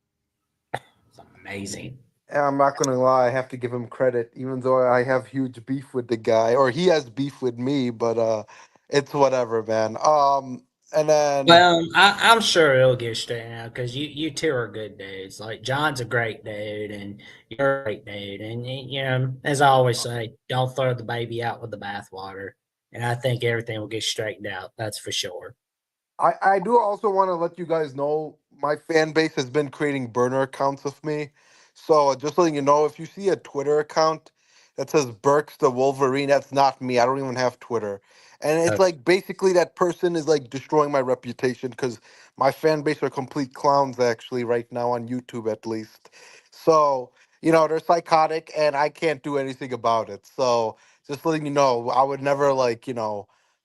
It's amazing. I'm not gonna lie, I have to give him credit, even though I have huge beef with the guy, or he has beef with me. But it's whatever, man. And then Well, I'm sure it'll get straightened out because you two are good dudes. Like John's a great dude, and you're a great dude. And as I always say, don't throw the baby out with the bathwater. And I think everything will get straightened out. That's for sure. I do also want to let you guys know my fan base has been creating burner accounts with me. So just letting you know, if you see a Twitter account that says Burks the Wolverine, that's not me. I don't even have Twitter. And it's Okay. like basically that person is like destroying my reputation because my fan base are complete clowns actually right now on YouTube at least. So, they're psychotic and I can't do anything about it. So just letting you know, I would never like,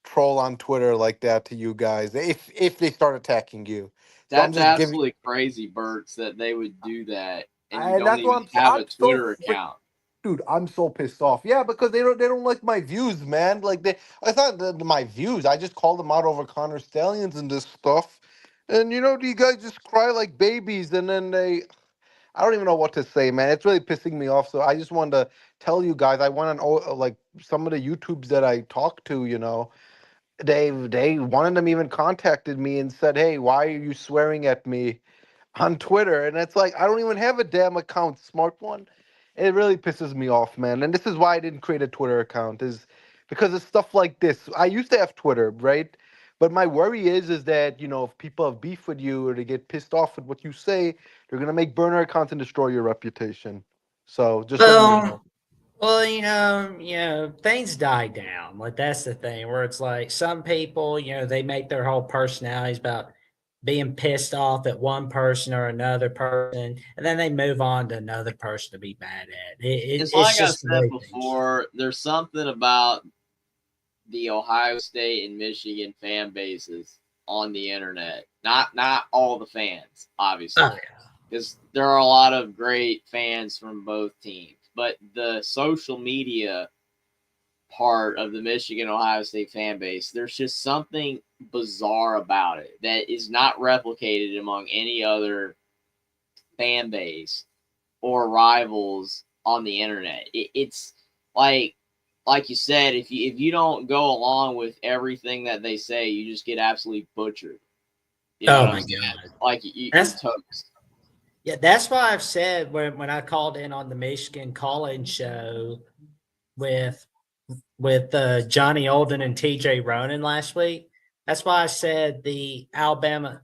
troll on Twitter like that to you guys if they start attacking you. So I'm That's just giving. absolutely crazy, Burks, that they would do that, and you don't That's what even have I'm a so Twitter account. Dude, I'm so pissed off. Yeah, because they don't like my views, man. Like it's not my views. I just called them out over Connor Stallions and this stuff, and you guys just cry like babies, and then I don't even know what to say, man. It's really pissing me off. So I just wanted to tell you guys. I went on like some of the YouTubes that I talked to. They one of them even contacted me and said, "Hey, why are you swearing at me on Twitter?" And it's like I don't even have a damn account, smart one. It really pisses me off, man. And this is why I didn't create a Twitter account, is because of stuff like this. I used to have Twitter, right? But my worry is that if people have beef with you or they get pissed off at what you say, they're gonna make burner accounts and destroy your reputation. So just letting you know. Well, things die down. Like that's the thing where it's like some people, they make their whole personalities about being pissed off at one person or another person, and then they move on to another person to be mad at. It's like I said before, there's something about the Ohio State and Michigan fan bases on the internet. Not all the fans, obviously, because there are a lot of great fans from both teams. But the social media part of the Michigan Ohio State fan base, there's just something bizarre about it that is not replicated among any other fan base or rivals on the internet. It's like you said, if you don't go along with everything that they say, you just get absolutely butchered. Oh my God! Like you're toast. Yeah, that's why I've said when I called in on the Michigan call-in show with Johnny Olden and TJ Ronan last week. That's why I said the Alabama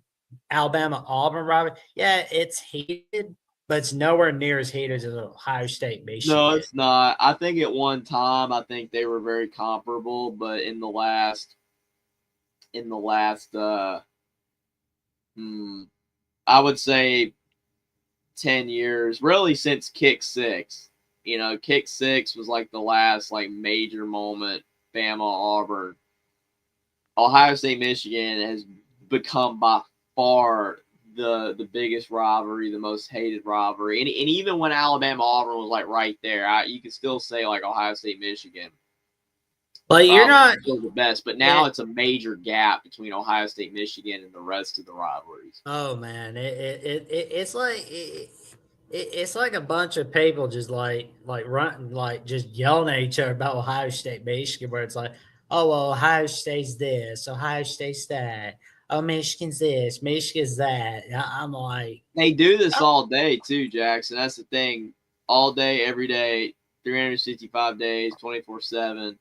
Auburn rivalry. Yeah, it's heated, but it's nowhere near as heated as Ohio State Michigan. No, it's not. I think at one time I think they were very comparable, but in the last I would say 10 years, really since Kick 6. Kick 6 was like the last like major moment. Bama, Auburn, Ohio State, Michigan has become by far the biggest rivalry, the most hated rivalry, and even when Alabama, Auburn was like right there, you could still say like Ohio State, Michigan. But you're not still the best, but now it's a major gap between Ohio State, Michigan, and the rest of the rivalries. Oh man, it's like a bunch of people just like running, like just yelling at each other about Ohio State, Michigan, where it's like, oh well, Ohio State's this, Ohio State's that, oh Michigan's this, Michigan's that. I'm like, they do this all day too, Jackson. That's the thing, all day, every day, 365 days, 24/7.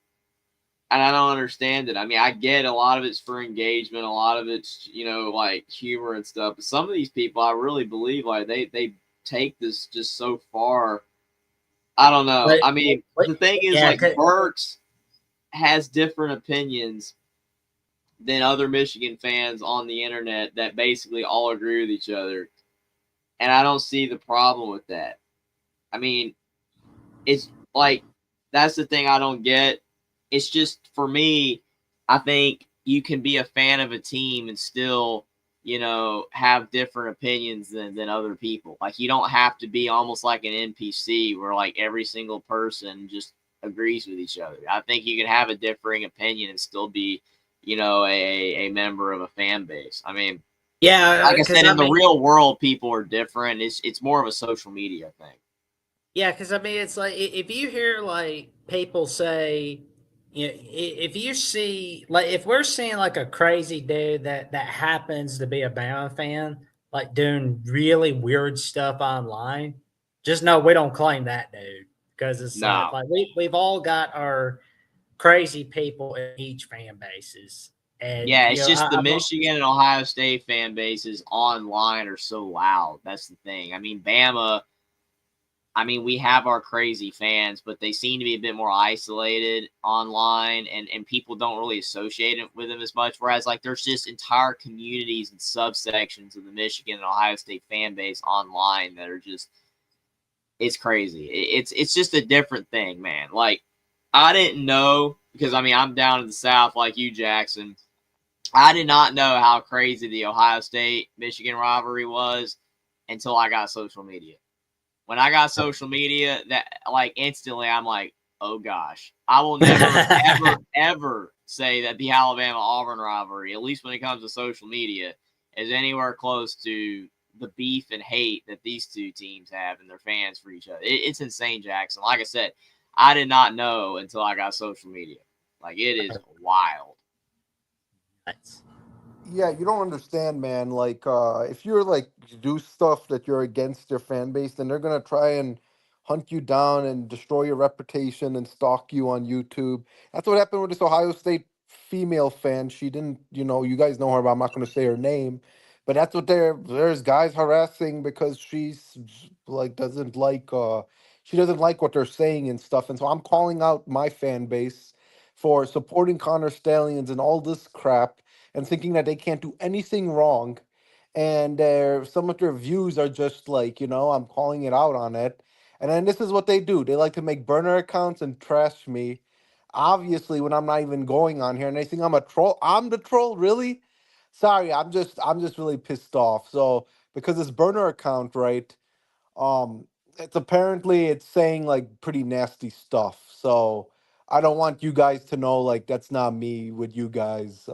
And I don't understand it. I mean, I get a lot of it's for engagement, a lot of it's, like humor and stuff. But some of these people, I really believe, like they take this just so far. I don't know. The thing is, Burks has different opinions than other Michigan fans on the internet that basically all agree with each other. And I don't see the problem with that. I mean, it's like, that's the thing I don't get. It's just, for me, I think you can be a fan of a team and still, have different opinions than other people. Like, you don't have to be almost like an NPC where, like, every single person just agrees with each other. I think you can have a differing opinion and still be, a member of a fan base. I mean, yeah, like I said, in the real world, people are different. It's more of a social media thing. Yeah, because it's like if you hear like people say, if you see, like, if we're seeing like a crazy dude that happens to be a Bama fan, like doing really weird stuff online, just know we don't claim that dude, because it's like we've all got our crazy people in each fan bases. And yeah, it's just the Michigan and Ohio State fan bases online are so loud. That's the thing. I mean, Bama, we have our crazy fans, but they seem to be a bit more isolated online, and people don't really associate it with them as much. Whereas, like, there's just entire communities and subsections of the Michigan and Ohio State fan base online that are just, it's crazy. It's just a different thing, man. Like, I didn't know, because, I'm down in the South like you, Jackson. I did not know how crazy the Ohio State-Michigan rivalry was until I got social media. when I got social media, that like instantly I'm like, oh gosh, I will never, ever, ever say that the Alabama-Auburn rivalry, at least when it comes to social media, is anywhere close to the beef and hate that these two teams have and their fans for each other. It's insane, Jackson. Like I said, I did not know until I got social media. Like, it is wild. Nice. Yeah, you don't understand, man. Like, if you're like you do stuff that you're against your fan base, then they're gonna try and hunt you down and destroy your reputation and stalk you on YouTube. That's what happened with this Ohio State female fan. She didn't, you guys know her, but I'm not gonna say her name. But that's what there's guys harassing because she's like she doesn't like what they're saying and stuff. And so I'm calling out my fan base for supporting Connor Stallions and all this crap and thinking that they can't do anything wrong. And some of their views are just like, I'm calling it out on it. And then this is what they do. They like to make burner accounts and trash me. Obviously, when I'm not even going on here and they think I'm a troll. I'm the troll, really? Sorry, I'm just really pissed off. So because this burner account, right? It's saying like pretty nasty stuff. So I don't want you guys to know like that's not me with you guys.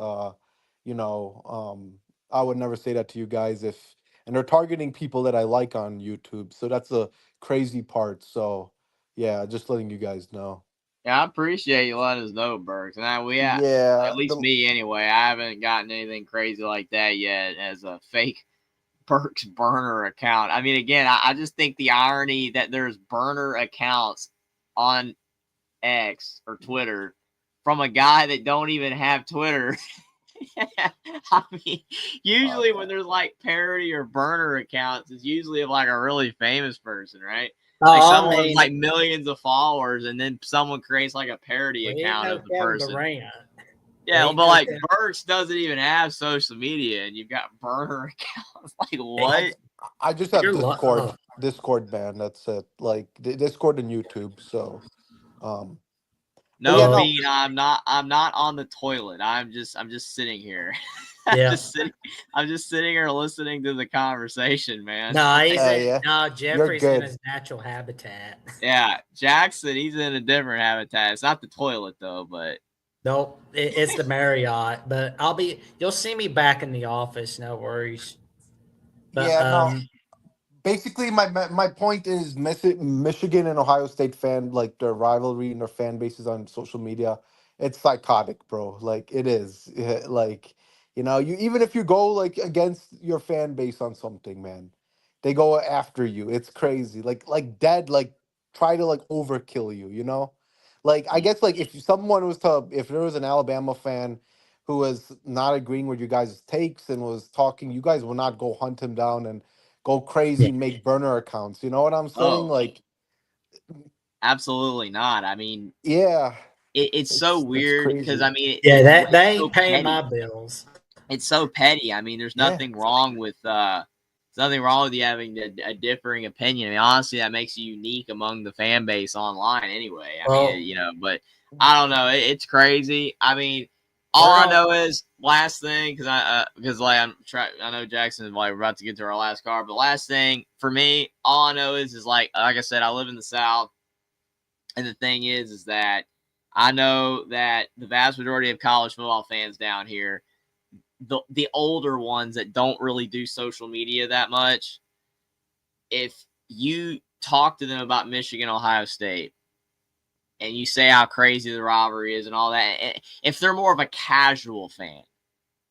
You know, I would never say that to you guys and they're targeting people that I like on YouTube. So that's a crazy part. So yeah, just letting you guys know. Yeah, I appreciate you letting us know, Bergs. And Yeah, at least me anyway, I haven't gotten anything crazy like that yet as a fake Burks burner account. I mean, again, I just think the irony that there's burner accounts on X or Twitter from a guy that don't even have Twitter. I mean, usually when there's like parody or burner accounts, it's usually of like a really famous person, right? Like someone with like millions of followers, and then someone creates like a parody account of the person. Durant. Yeah, but like Burks doesn't even have social media, and you've got burner accounts. Like what? I just have Discord ban. That's it. Like Discord and YouTube. So, no, Bean, I'm not on the toilet. I'm just sitting here. Yeah. I'm just sitting here listening to the conversation, man. No, Jeffrey's in his natural habitat. Yeah, Jackson, he's in a different habitat. It's not the toilet though, but nope, it's the Marriott. But you'll see me back in the office. No worries. But, basically, my point is Michigan and Ohio State like their rivalry and their fan bases on social media. It's psychotic, bro. Like it is. Like you even if you go like against your fan base on something, man, they go after you. It's crazy. Like dead. Like try to like overkill you. Like I guess like if there was an Alabama fan who was not agreeing with you guys' takes and was talking, you guys will not go hunt him down and go crazy, make burner accounts. You know what I'm saying? Like, absolutely not. I mean, yeah, it's so weird because I mean, they ain't paying my bills. It's so petty. I mean, there's nothing wrong with you having a differing opinion. I mean, honestly, that makes you unique among the fan base online anyway. I mean, but I don't know. It's crazy. I mean, all I know is last thing because I know Jackson is like we're about to get to our last card, but last thing for me, all I know is like I said, I live in the South, and the thing is that I know that the vast majority of college football fans down here, the older ones that don't really do social media that much, if you talk to them about Michigan, Ohio State, and you say how crazy the rivalry is and all that, if they're more of a casual fan,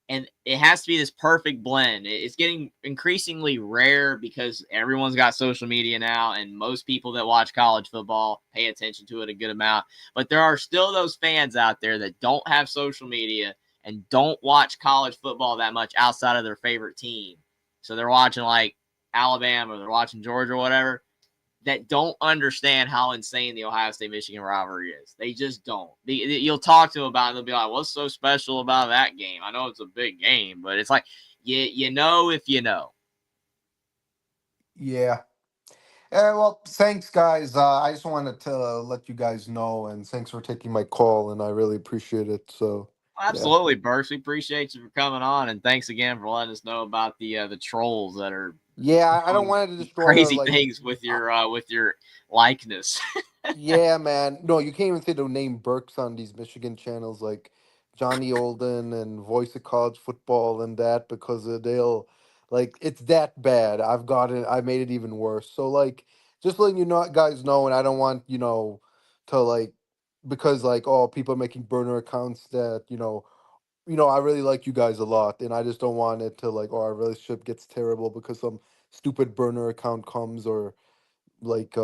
and it has to be this perfect blend. It's getting increasingly rare because everyone's got social media now, and most people that watch college football pay attention to it a good amount. But there are still those fans out there that don't have social media and don't watch college football that much outside of their favorite team. So they're watching like Alabama or they're watching Georgia or whatever, that don't understand how insane the Ohio State-Michigan rivalry is. They just don't. You'll talk to them about it, and they'll be like, what's so special about that game? I know it's a big game, but it's like, you know if you know. Yeah. Well, thanks, guys. I just wanted to let you guys know, and thanks for taking my call, and I really appreciate it. So absolutely, Burks. We appreciate you for coming on, and thanks again for letting us know about the trolls that are Yeah, I don't want it to destroy our crazy like. things with your likeness. Yeah, man. No, you can't even say the name Burks on these Michigan channels like Johnny Olden and Voice of College Football and that because they'll like it's that bad. I've got it. I made it even worse. So like, just letting you know, guys know, and I don't want to like because like oh people are making burner accounts that I really like you guys a lot, and I just don't want it to like oh our relationship gets terrible because some stupid burner account comes or like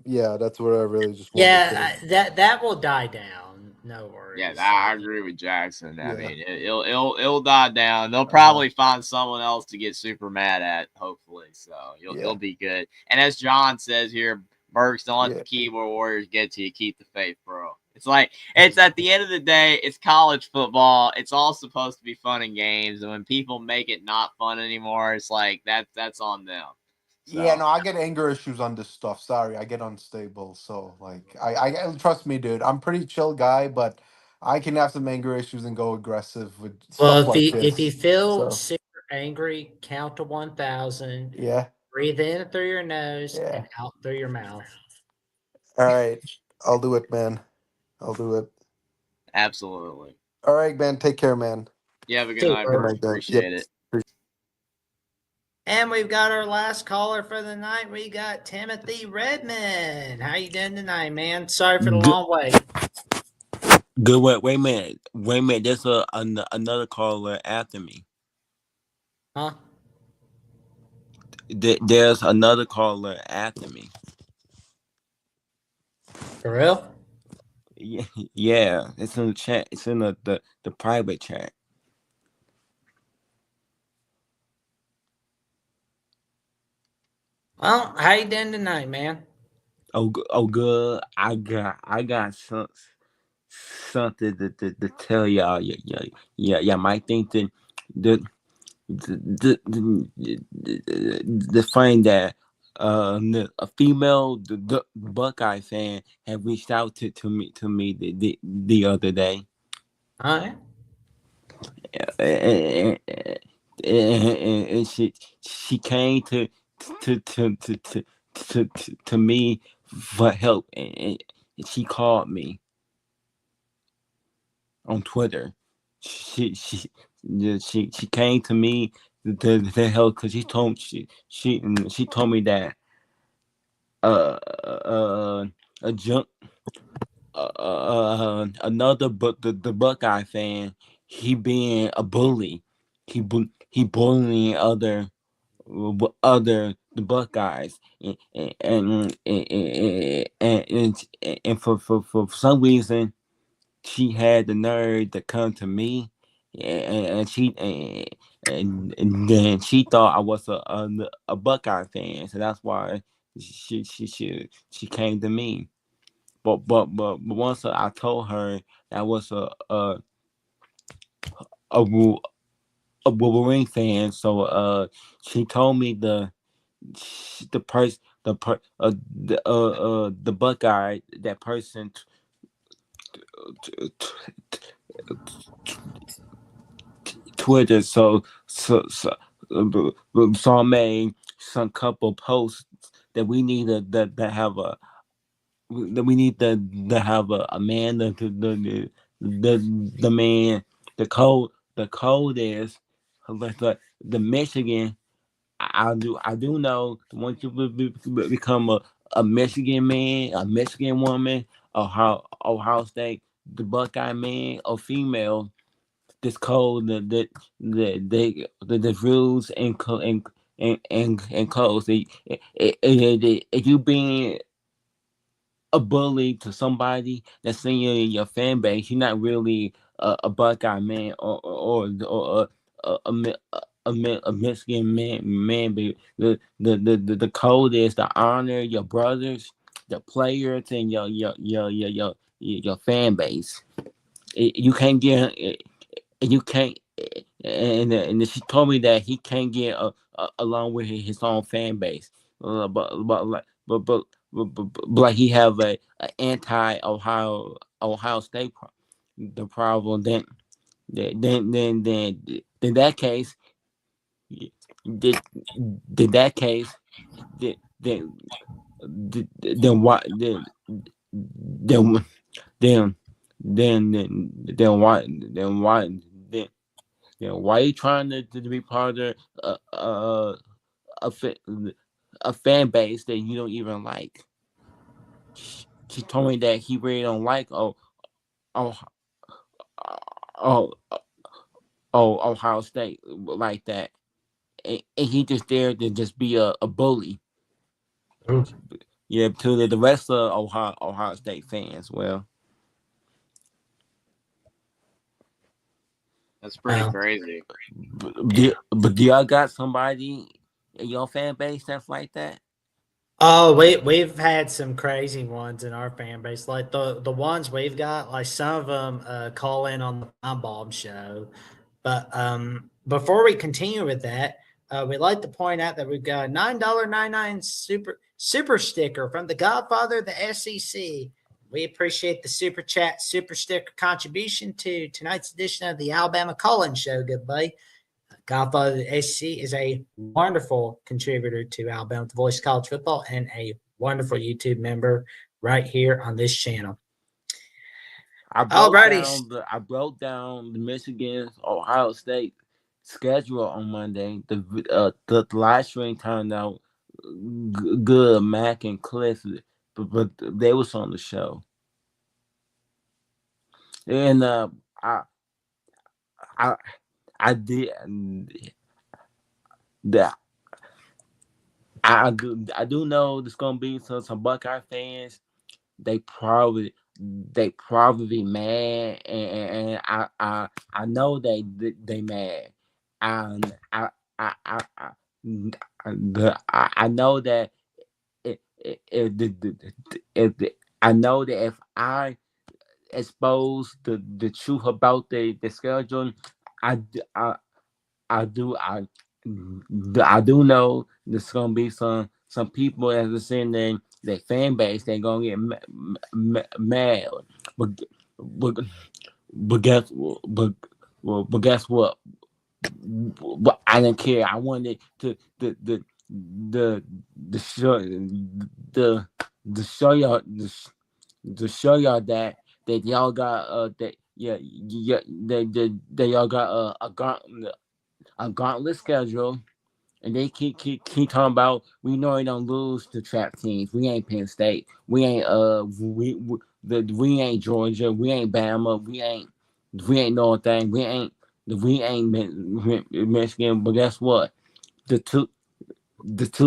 yeah that's what I really just want to say. Yeah, that will die down. No Yeah, worries. I agree with Jackson. I Yeah. mean, it'll die down. They'll Uh-huh. probably find someone else to get super mad at, hopefully. So Yeah. you'll be good. And as John says here, Burks, don't let Yeah. the keyboard warriors get to you. Keep the faith, bro. It's like it's at the end of the day, it's college football. It's all supposed to be fun and games, and when people make it not fun anymore, it's like that's on them. Yeah, So no, I get anger issues on this stuff. Sorry, I get unstable. So like I trust me, dude. I'm pretty chill guy, but I can have some anger issues and go aggressive with Well, stuff like if you this. feel So super angry, count to 1,000. yeah. Breathe in through your nose Yeah. and out through your mouth. All right. I'll do it, man. I'll do it. absolutely. All right, man. Take care, man. You have a good Super. night, Good Burks. night, man. Appreciate Yep. it. And we've got our last caller for the night. We got Timothy Redmond. How you doing tonight, man? Sorry for the Good, long wait. good. Wait a minute. Wait a minute. There's another caller after me. Huh? There's another caller after me. For real? Yeah. It's in the chat. It's in the private chat. Well, how you doing tonight, man? Oh, good. I got something to tell y'all. Yeah. Might think that the find that a female the Buckeye fan have reached out to me the other day. All right. And she came to to to to to me for help, and she called me on Twitter. She came to me to help because she told me that a junk another but the Buckeye fan, he being a bully, he bullying other the Buckeyes, and for some reason she had the nerve to come to me, and then she thought I was a Buckeye fan, so that's why she came to me. But once I told her that was a Wolverine fan, so she told me the person the Buckeye, that person Twitter, so I made some couple posts that we need to have that we need to have a man the man the code is the Michigan. I do know once you become a Michigan man, a Michigan woman, Ohio State, the Buckeye man or female, this code the rules and codes. If you being a bully to somebody that's in your fan base, you're not really a Buckeye man or a Michigan man. But the code is to honor your brothers, the players, and your fan base. You can't get you can't. And she told me that he can't get along with his own fan base, but like but like he have a anti Ohio State the problem. Then in that case, did that case, then then why then then then why are you trying to be part of a, fa- a fan base that you don't even like? She told me that he really don't like oh oh Ohio State like that, and he just there to just be a bully. Yeah, to the rest of Ohio State fans. Well, That's pretty crazy. but do y'all got somebody in your fan base that's like that? Oh, we've had some crazy ones in our fan base. Like the ones we've got, like some of them call in on the Time Bomb show. But before we continue with that, we'd like to point out that we've got a $9.99 super sticker from the Godfather of the SEC. We appreciate the super chat, super sticker contribution to tonight's edition of the Alabama Call-In Show, good buddy. Godfather of the SEC is a wonderful contributor to Alabama, the voice of college football, and a wonderful YouTube member right here on this channel. I broke down the Michigan Ohio State schedule on Monday. The live stream turned out good. Mac and Cliff, but they was on the show, and I did that. I do know there's gonna be some Buckeye fans. They probably mad, and I know they mad. I know that I know that if I expose the truth about the schedule, I do know there's gonna be some people as are sitting there, their fan base, they're gonna get mad. But guess what? But I didn't care. I wanted to show y'all that y'all got that y'all got a gauntlet schedule, and they keep talking about we know we don't lose to trap teams. We ain't Penn State. We ain't we ain't Georgia. We ain't Bama. We ain't no thing. We ain't Michigan. But guess what? The two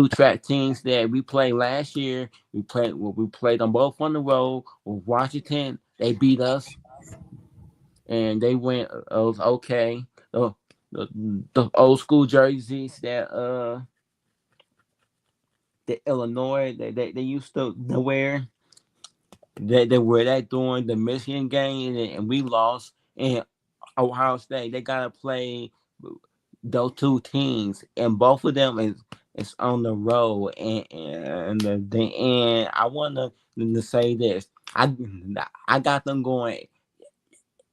track teams that we played last year, we played them both on the road with Washington. They beat us, and they went. It was okay. The old school jerseys that the Illinois they used to wear. They wear that during the Michigan game, and we lost. And Ohio State, they gotta play those two teams, and both of them is on the road. And I want to say this: I got them going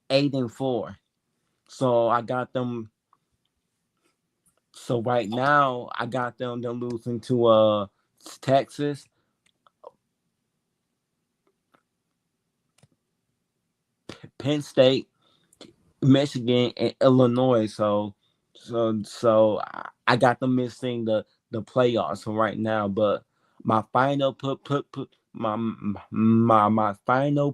8-4, so I got them. So right now, I got them losing to Texas, Penn State, Michigan, and Illinois. So I got them missing the playoffs right now. But my final my final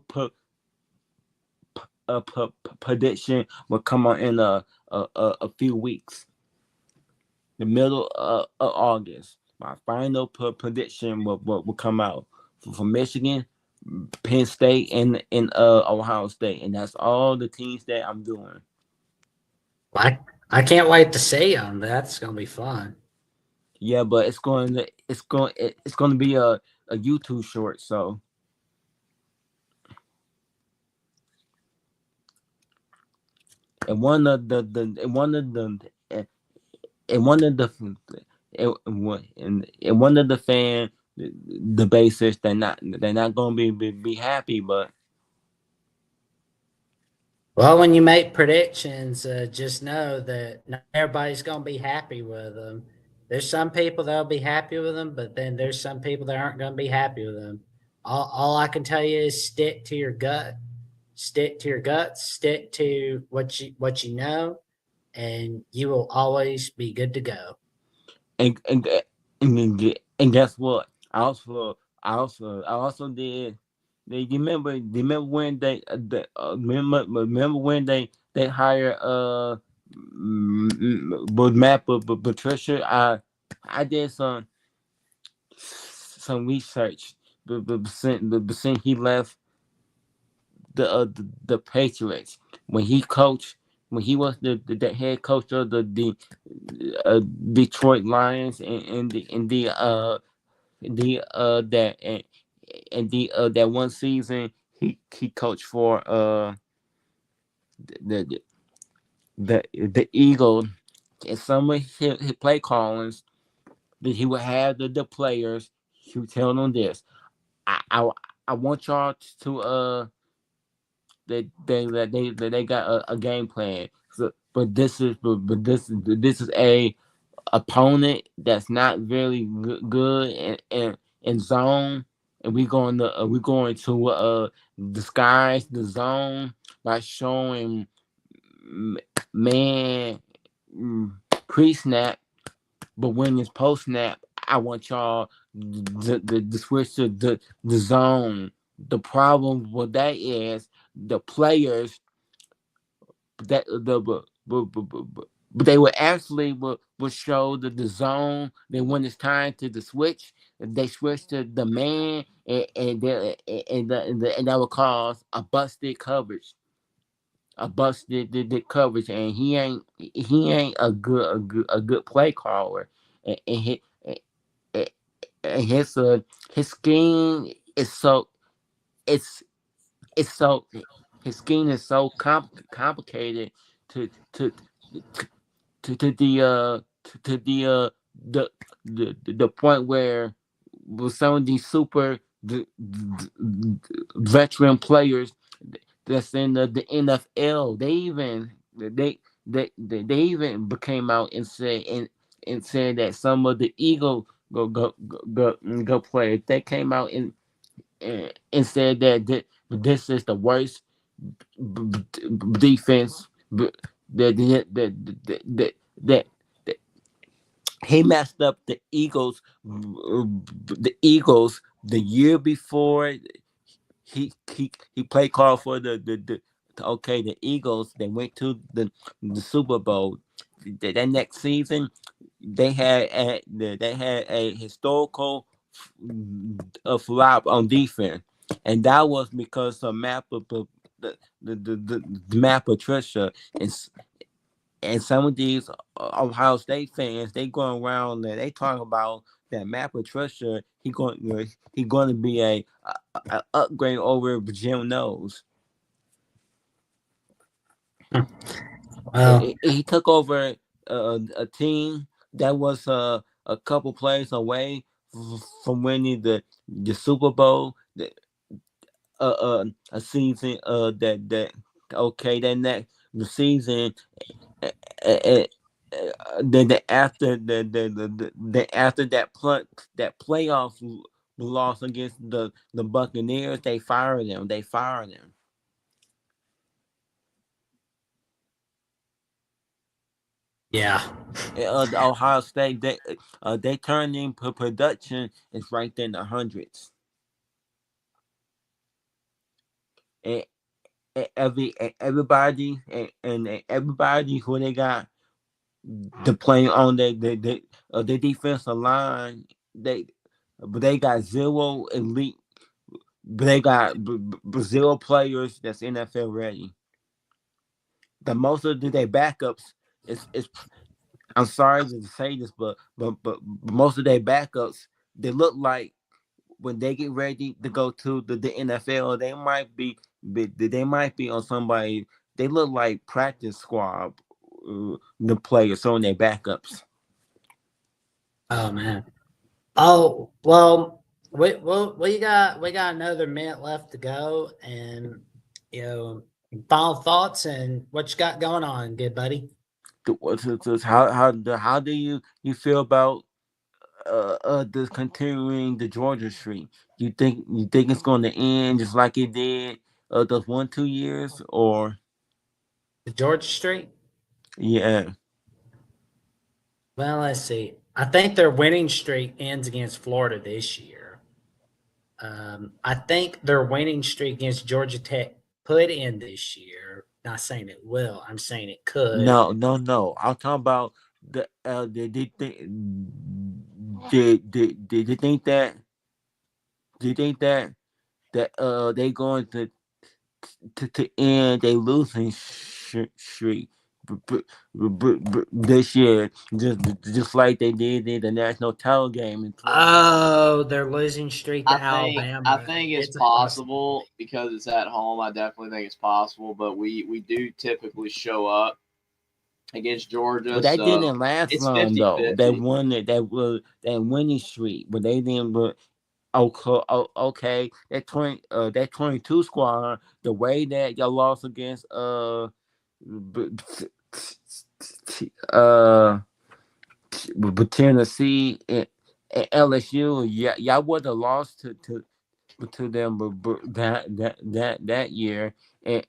prediction will come on in a few weeks. The middle of August, my final prediction will come out for Michigan, Penn State, and Ohio State, and that's all the teams that I'm doing. I can't wait to see them. That's gonna be fun. Yeah, but it's going to be a YouTube short, so. And one of the fan the basis they're not gonna be happy, but Well, when you make predictions, just know that not everybody's going to be happy with them. There's some people that'll be happy with them, but then there's some people that aren't going to be happy with them. All I can tell you is stick to your gut, stick to your guts, stick to what you know, and you will always be good to go. And and guess what? I also did. They remember when remember when they hired with Matt but Patricia. I did some research, but since he left the Patriots, when he coached, when he was the head coach of the Detroit Lions, and that and the that one season he coached for the the Eagles, and some of his play callings that he would have the players. He would tell them this: I want y'all to they got a game plan. So, but this is a opponent that's not very good in zone, and we're going to disguise the zone by showing man pre-snap, but when it's post-snap, I want y'all to switch to the zone. The problem with that is the players that but they would actually would show the zone. Then when it's time to the switch, they switch to the man, and that would cause a busted coverage, the coverage, and he ain't a good play caller, and and and his scheme is it's it's so his scheme is so complicated to to to the point where with some of these super veteran players that's in the NFL, they even became out and said that some of the Eagle go players, they came out and said that this is the worst defense that he messed up the year before. He played call for the Eagles. They went to the Super Bowl. That next season, they had a historical flop on defense, and that was because of the Matt Patricia, and some of these Ohio State fans, they going around and they talking about that Matt Patricia, he going to be a upgrade over Jim Knowles. Well, He took over a team that was a couple plays away from winning the Super Bowl. A season that okay, then next the season, uh, then after after that playoff loss against the Buccaneers, they fired him. yeah. The Ohio State, they turned in production is right in the hundreds. And everybody and everybody who they got to play on the defensive line, they got zero elite, but they got zero players that's NFL ready. The most of their backups is I'm sorry to say this, but most of their backups, they look like when they get ready to go to the NFL, they might be on somebody. They look like practice squad, the players on their backups. Oh man. Oh well, we got another minute left to go, and you know Final thoughts and what you got going on, good buddy? How do you feel about this continuing the Georgia streak? You think it's going to end just like it did those 1-2 years, or The Georgia Street? yeah? Well, let's see. I think their winning streak ends against Florida this year. I think their winning streak against Georgia Tech could end this year. Not saying it will. I'm saying it could. No. I'm talking about did they think did you think that they going to end a losing streak this year, just like they did in the national title game in 20. Oh, their losing streak to Alabama. I think it's possible because it's at home. I definitely think it's possible, but we do typically show up against Georgia. But that so didn't last it's long though. 50-50. They won it. That was that winning streak, but they didn't. But okay, that 22 squad, the way that y'all lost against but Tennessee and LSU, yeah, y'all would have lost to them, but that year, and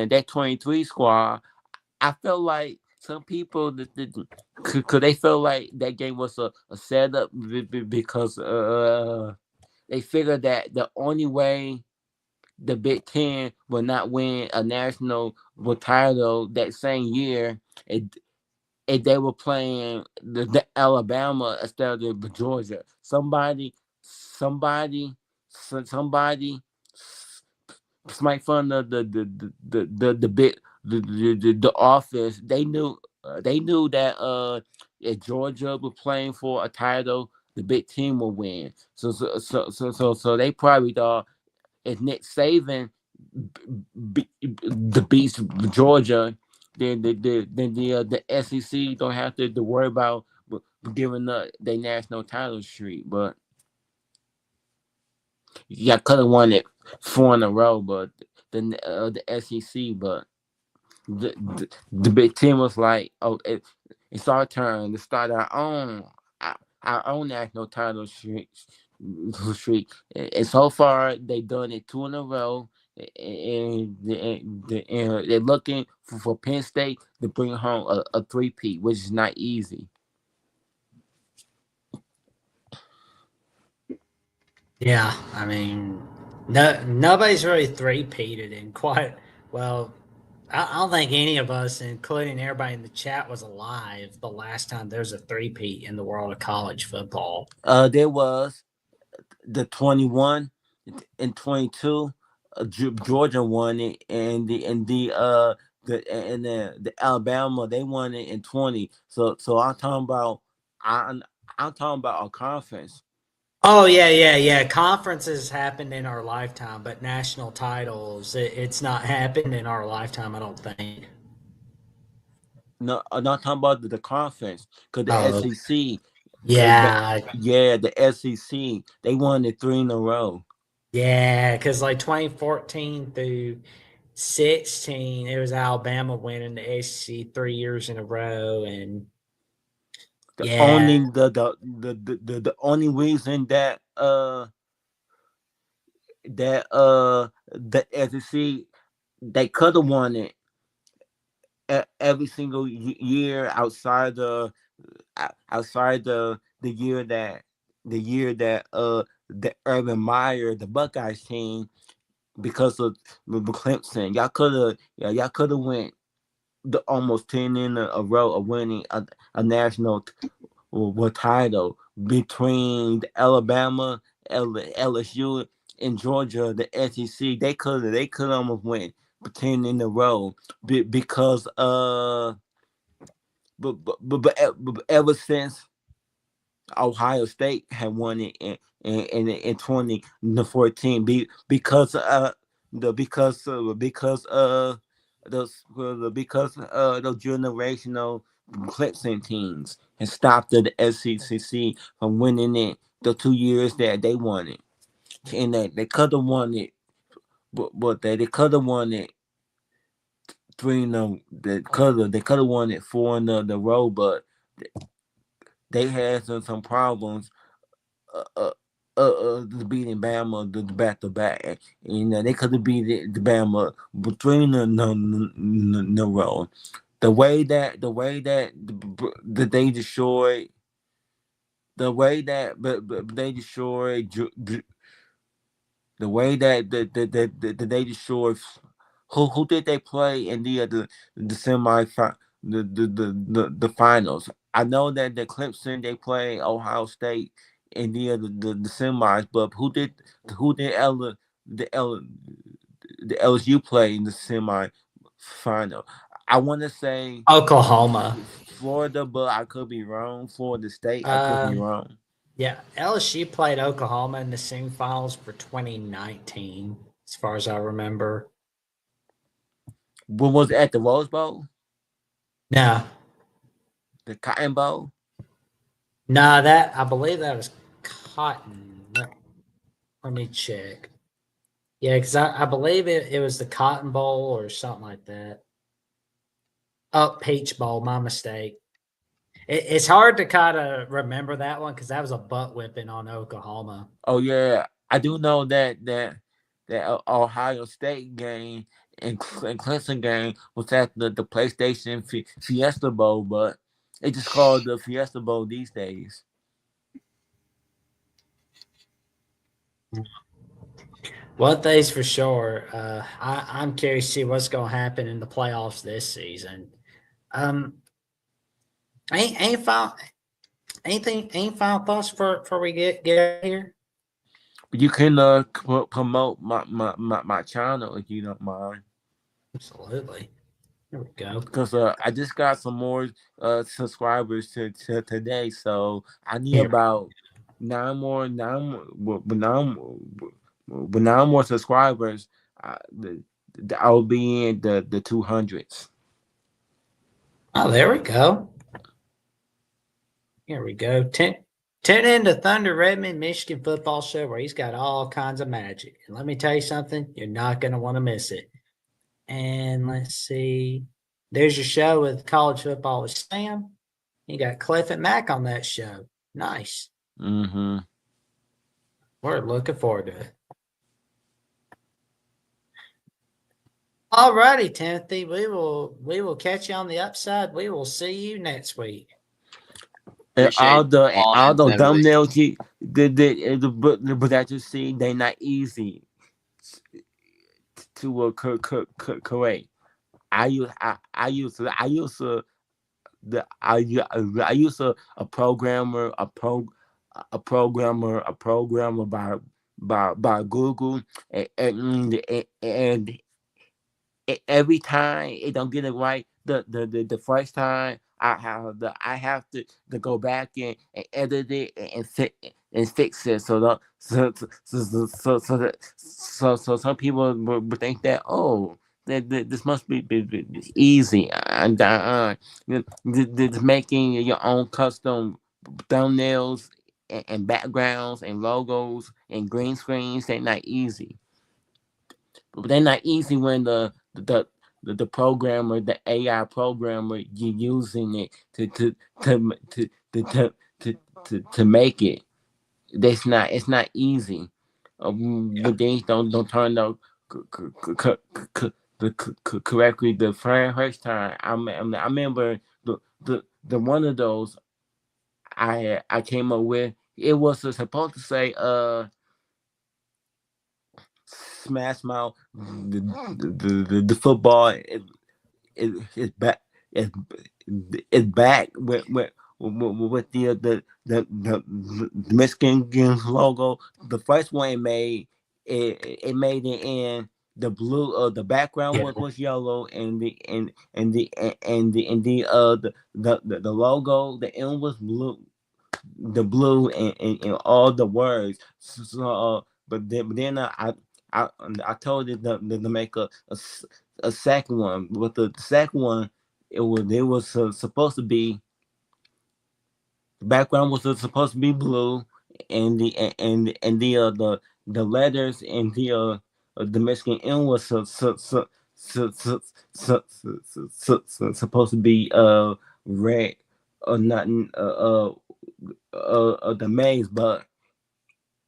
that 23 squad, I felt like some people could they felt like that game was a setup because they figured that the only way the Big Ten will not win a national title that same year, and they were playing the Alabama instead of the Georgia. Somebody smite fun of the bit the office. They knew that if Georgia was playing for a title, the Big Ten will win. So they probably thought if Nick Saban beats Georgia, then the SEC don't have to worry about giving up their national title streak. But yeah, could have won it 4 in a row, but the SEC, but the Big Ten was like, oh, it's our turn to start our own national title streak. And so far, they've done it 2 in a row, and they're looking for Penn State to bring home a 3-peat, which is not easy. Yeah, I mean, nobody's really 3-peated in quite well. I don't think any of us, including everybody in the chat, was alive the last time there was a 3-peat in the world of college football. There was the 21 and 22. Georgia won it, and the Alabama, they won it in 20. So I'm talking about a conference. Oh yeah. Conferences happened in our lifetime, but national titles, it's not happened in our lifetime, I don't think. No, I'm not talking about the conference, because the SEC. Yeah. The SEC, they won it 3 in a row. Yeah, because like 2014 through 16, it was Alabama winning the SEC 3 years in a row, and the only reason that the SEC, they could have won it every single year outside the year that the Urban Meyer, the Buckeyes team, because of Clemson. Y'all could have went the almost 10 in a row of winning a national title between the Alabama, LSU, and Georgia. The SEC, they could almost win 10 in a row because but ever since Ohio State had won it in 2014 because those generational Clemson teams and stopped the SEC from winning it the 2 years that they won it, and they could have won it, but they could have won it 3 in the color. They could have won it 4 in the row, but they had some problems. Beating Bama the back to back. They could have beat the Bama between the row. The way that they destroyed, the way that they destroyed, the way that they destroyed. Who did they play in the semi the finals? I know that the Clemson they played Ohio State in the semis, but who did the LSU play in the semi final? I want to say Oklahoma, Florida, but I could be wrong. Florida State, I could be wrong. Yeah, LSU played Oklahoma in the semifinals for 2019, as far as I remember. When was it, at the Rose Bowl? No. The Cotton Bowl? No, that I believe that was Cotton. Let me check. Yeah, because I believe it was the Cotton Bowl or something like that. Oh, Peach Bowl, my mistake. It's hard to kind of remember that one because that was a butt whipping on Oklahoma. Oh yeah, I do know that Ohio State game and Clemson game was at the PlayStation Fiesta Bowl, but it's just called the Fiesta Bowl these days. One thing's for sure, I'm curious to see what's going to happen in the playoffs this season. Any final thoughts before we get here? You can promote my channel if you don't mind. Absolutely. There we go. Because I just got some more subscribers today, so I need about 9 more subscribers. I'll be in the 200s. Oh, there we go. Here we go. Tune in to Thunder Redmond Michigan Football Show, where he's got all kinds of magic. And let me tell you something, you're not going to want to miss it. And let's see. There's your show with college football with Sam. You got Cliff and Mac on that show. Nice. Mm-hmm. We're looking forward to it. All righty, Timothy. We will catch you on the upside. We will see you next week. And all the thumbnails but that you see, they're not easy to correct. I use a programmer by Google, and every time it don't get it right the first time, I have to go back and edit it and fix it. So some people would think that, oh, this must be easy, and making your own custom thumbnails and backgrounds and logos and green screens. They're not easy, but they're not easy when the programmer, the AI programmer, you're using it to make it. It's not easy. When things don't turn out correctly the first time. I remember the one of those I came up with. It was supposed to say Smash Mouth, the football is back. It's back with the Michigan logo. The first one it made it in the blue. The background was yellow, and the logo, the end was blue. The blue and all the words. So, but then I told it to make a second one. With the second one, it was supposed to be, the background was supposed to be blue, and the letters and the Michigan N was supposed to be red or not the maze, but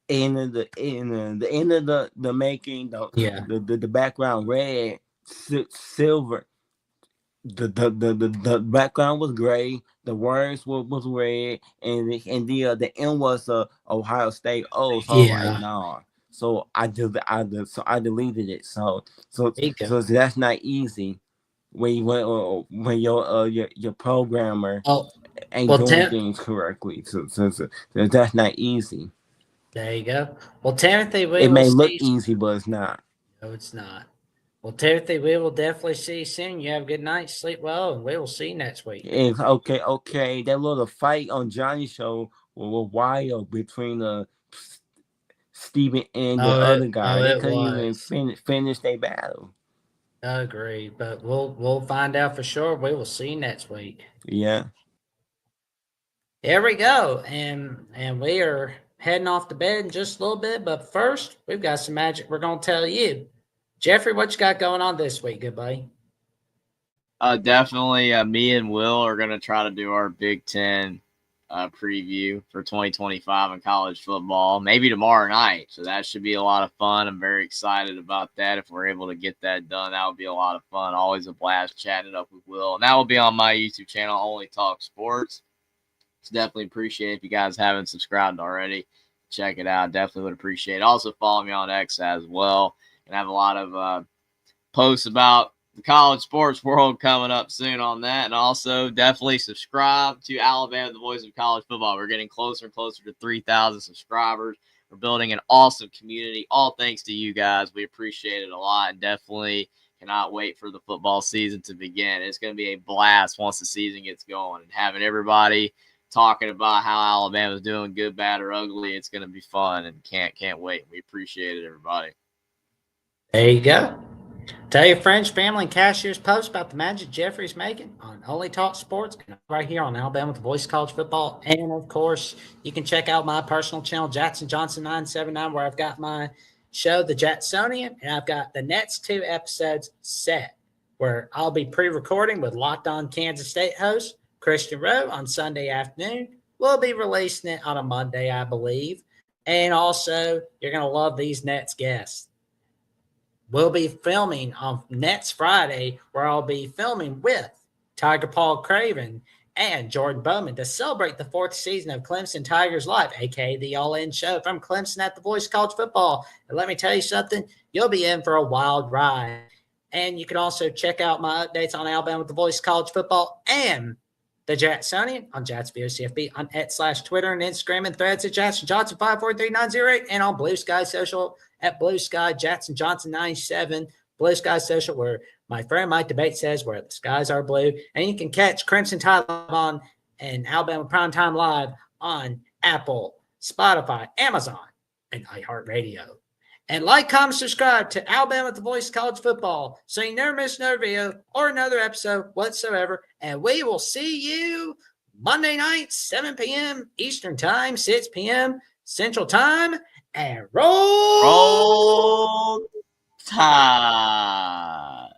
the end of the making the background red, silver. The background was gray. The words was red, and the end was Ohio State. Oh, so I was like, nah. So I deleted it. So that's not easy when your programmer ain't doing things correctly. So that's not easy. There you go. Well, Timothy, it may look easy, but it's not. No, it's not. Well, Timothy, we will definitely see you soon. You have a good night, sleep well, and we will see you next week. Okay. That little fight on Johnny's show was wild between Steven and the other guy. They couldn't even finish their battle. I agree, but we'll find out for sure. We will see you next week. Yeah. Here we go, and we are heading off to bed in just a little bit. But first, we've got some magic we're gonna tell you. Jeffrey, what you got going on this week, good buddy? Definitely, me and Will are going to try to do our Big Ten preview for 2025 in college football, maybe tomorrow night. So that should be a lot of fun. I'm very excited about that. If we're able to get that done, that would be a lot of fun. Always a blast chatting it up with Will. And that will be on my YouTube channel, Only Talk Sports. So definitely appreciate it if you guys haven't subscribed already. Check it out. Definitely would appreciate it. Also follow me on X as well. And have a lot of posts about the college sports world coming up soon on that. And also definitely subscribe to Alabama, the voice of college football. We're getting closer and closer to 3,000 subscribers. We're building an awesome community, all thanks to you guys. We appreciate it a lot, and definitely cannot wait for the football season to begin. It's going to be a blast once the season gets going, and having everybody talking about how Alabama's doing good, bad, or ugly. It's going to be fun, and can't wait. We appreciate it, everybody. There you go. Tell your friends, family, and cashiers post about the magic Jeffrey's making on Only Talk Sports right here on Alabama, the voice of college football. And, of course, you can check out my personal channel, Jackson Johnson 979, where I've got my show, The Jacksonian, and I've got the next 2 episodes set, where I'll be pre-recording with Locked On Kansas State host Christian Rowe on Sunday afternoon. We'll be releasing it on a Monday, I believe. And also, you're going to love these Nets guests. We'll be filming on Nets Friday, where I'll be filming with Tiger Paul Craven and Jordan Bowman to celebrate the 4th season of Clemson Tigers Live, a.k.a. the All-In Show from Clemson at the Voice of College Football. And let me tell you something, you'll be in for a wild ride. And you can also check out my updates on Alabama with the Voice of College Football and the Jacksonian on Jats VOCFB on X/Twitter and Instagram and Threads at Jackson Johnson 543908 and on Blue Sky Social at Blue Sky Jackson Johnson 97 Blue Sky Social, where my friend Mike Debate says where the skies are blue. And you can catch Crimson Tide Live on and Alabama Primetime Live on Apple, Spotify, Amazon, and iHeartRadio. And like, comment, subscribe to Alabama the Voice of College Football so you never miss another video or another episode whatsoever. And we will see you Monday night, 7 p.m. Eastern Time, 6 p.m. Central Time. And roll Tide.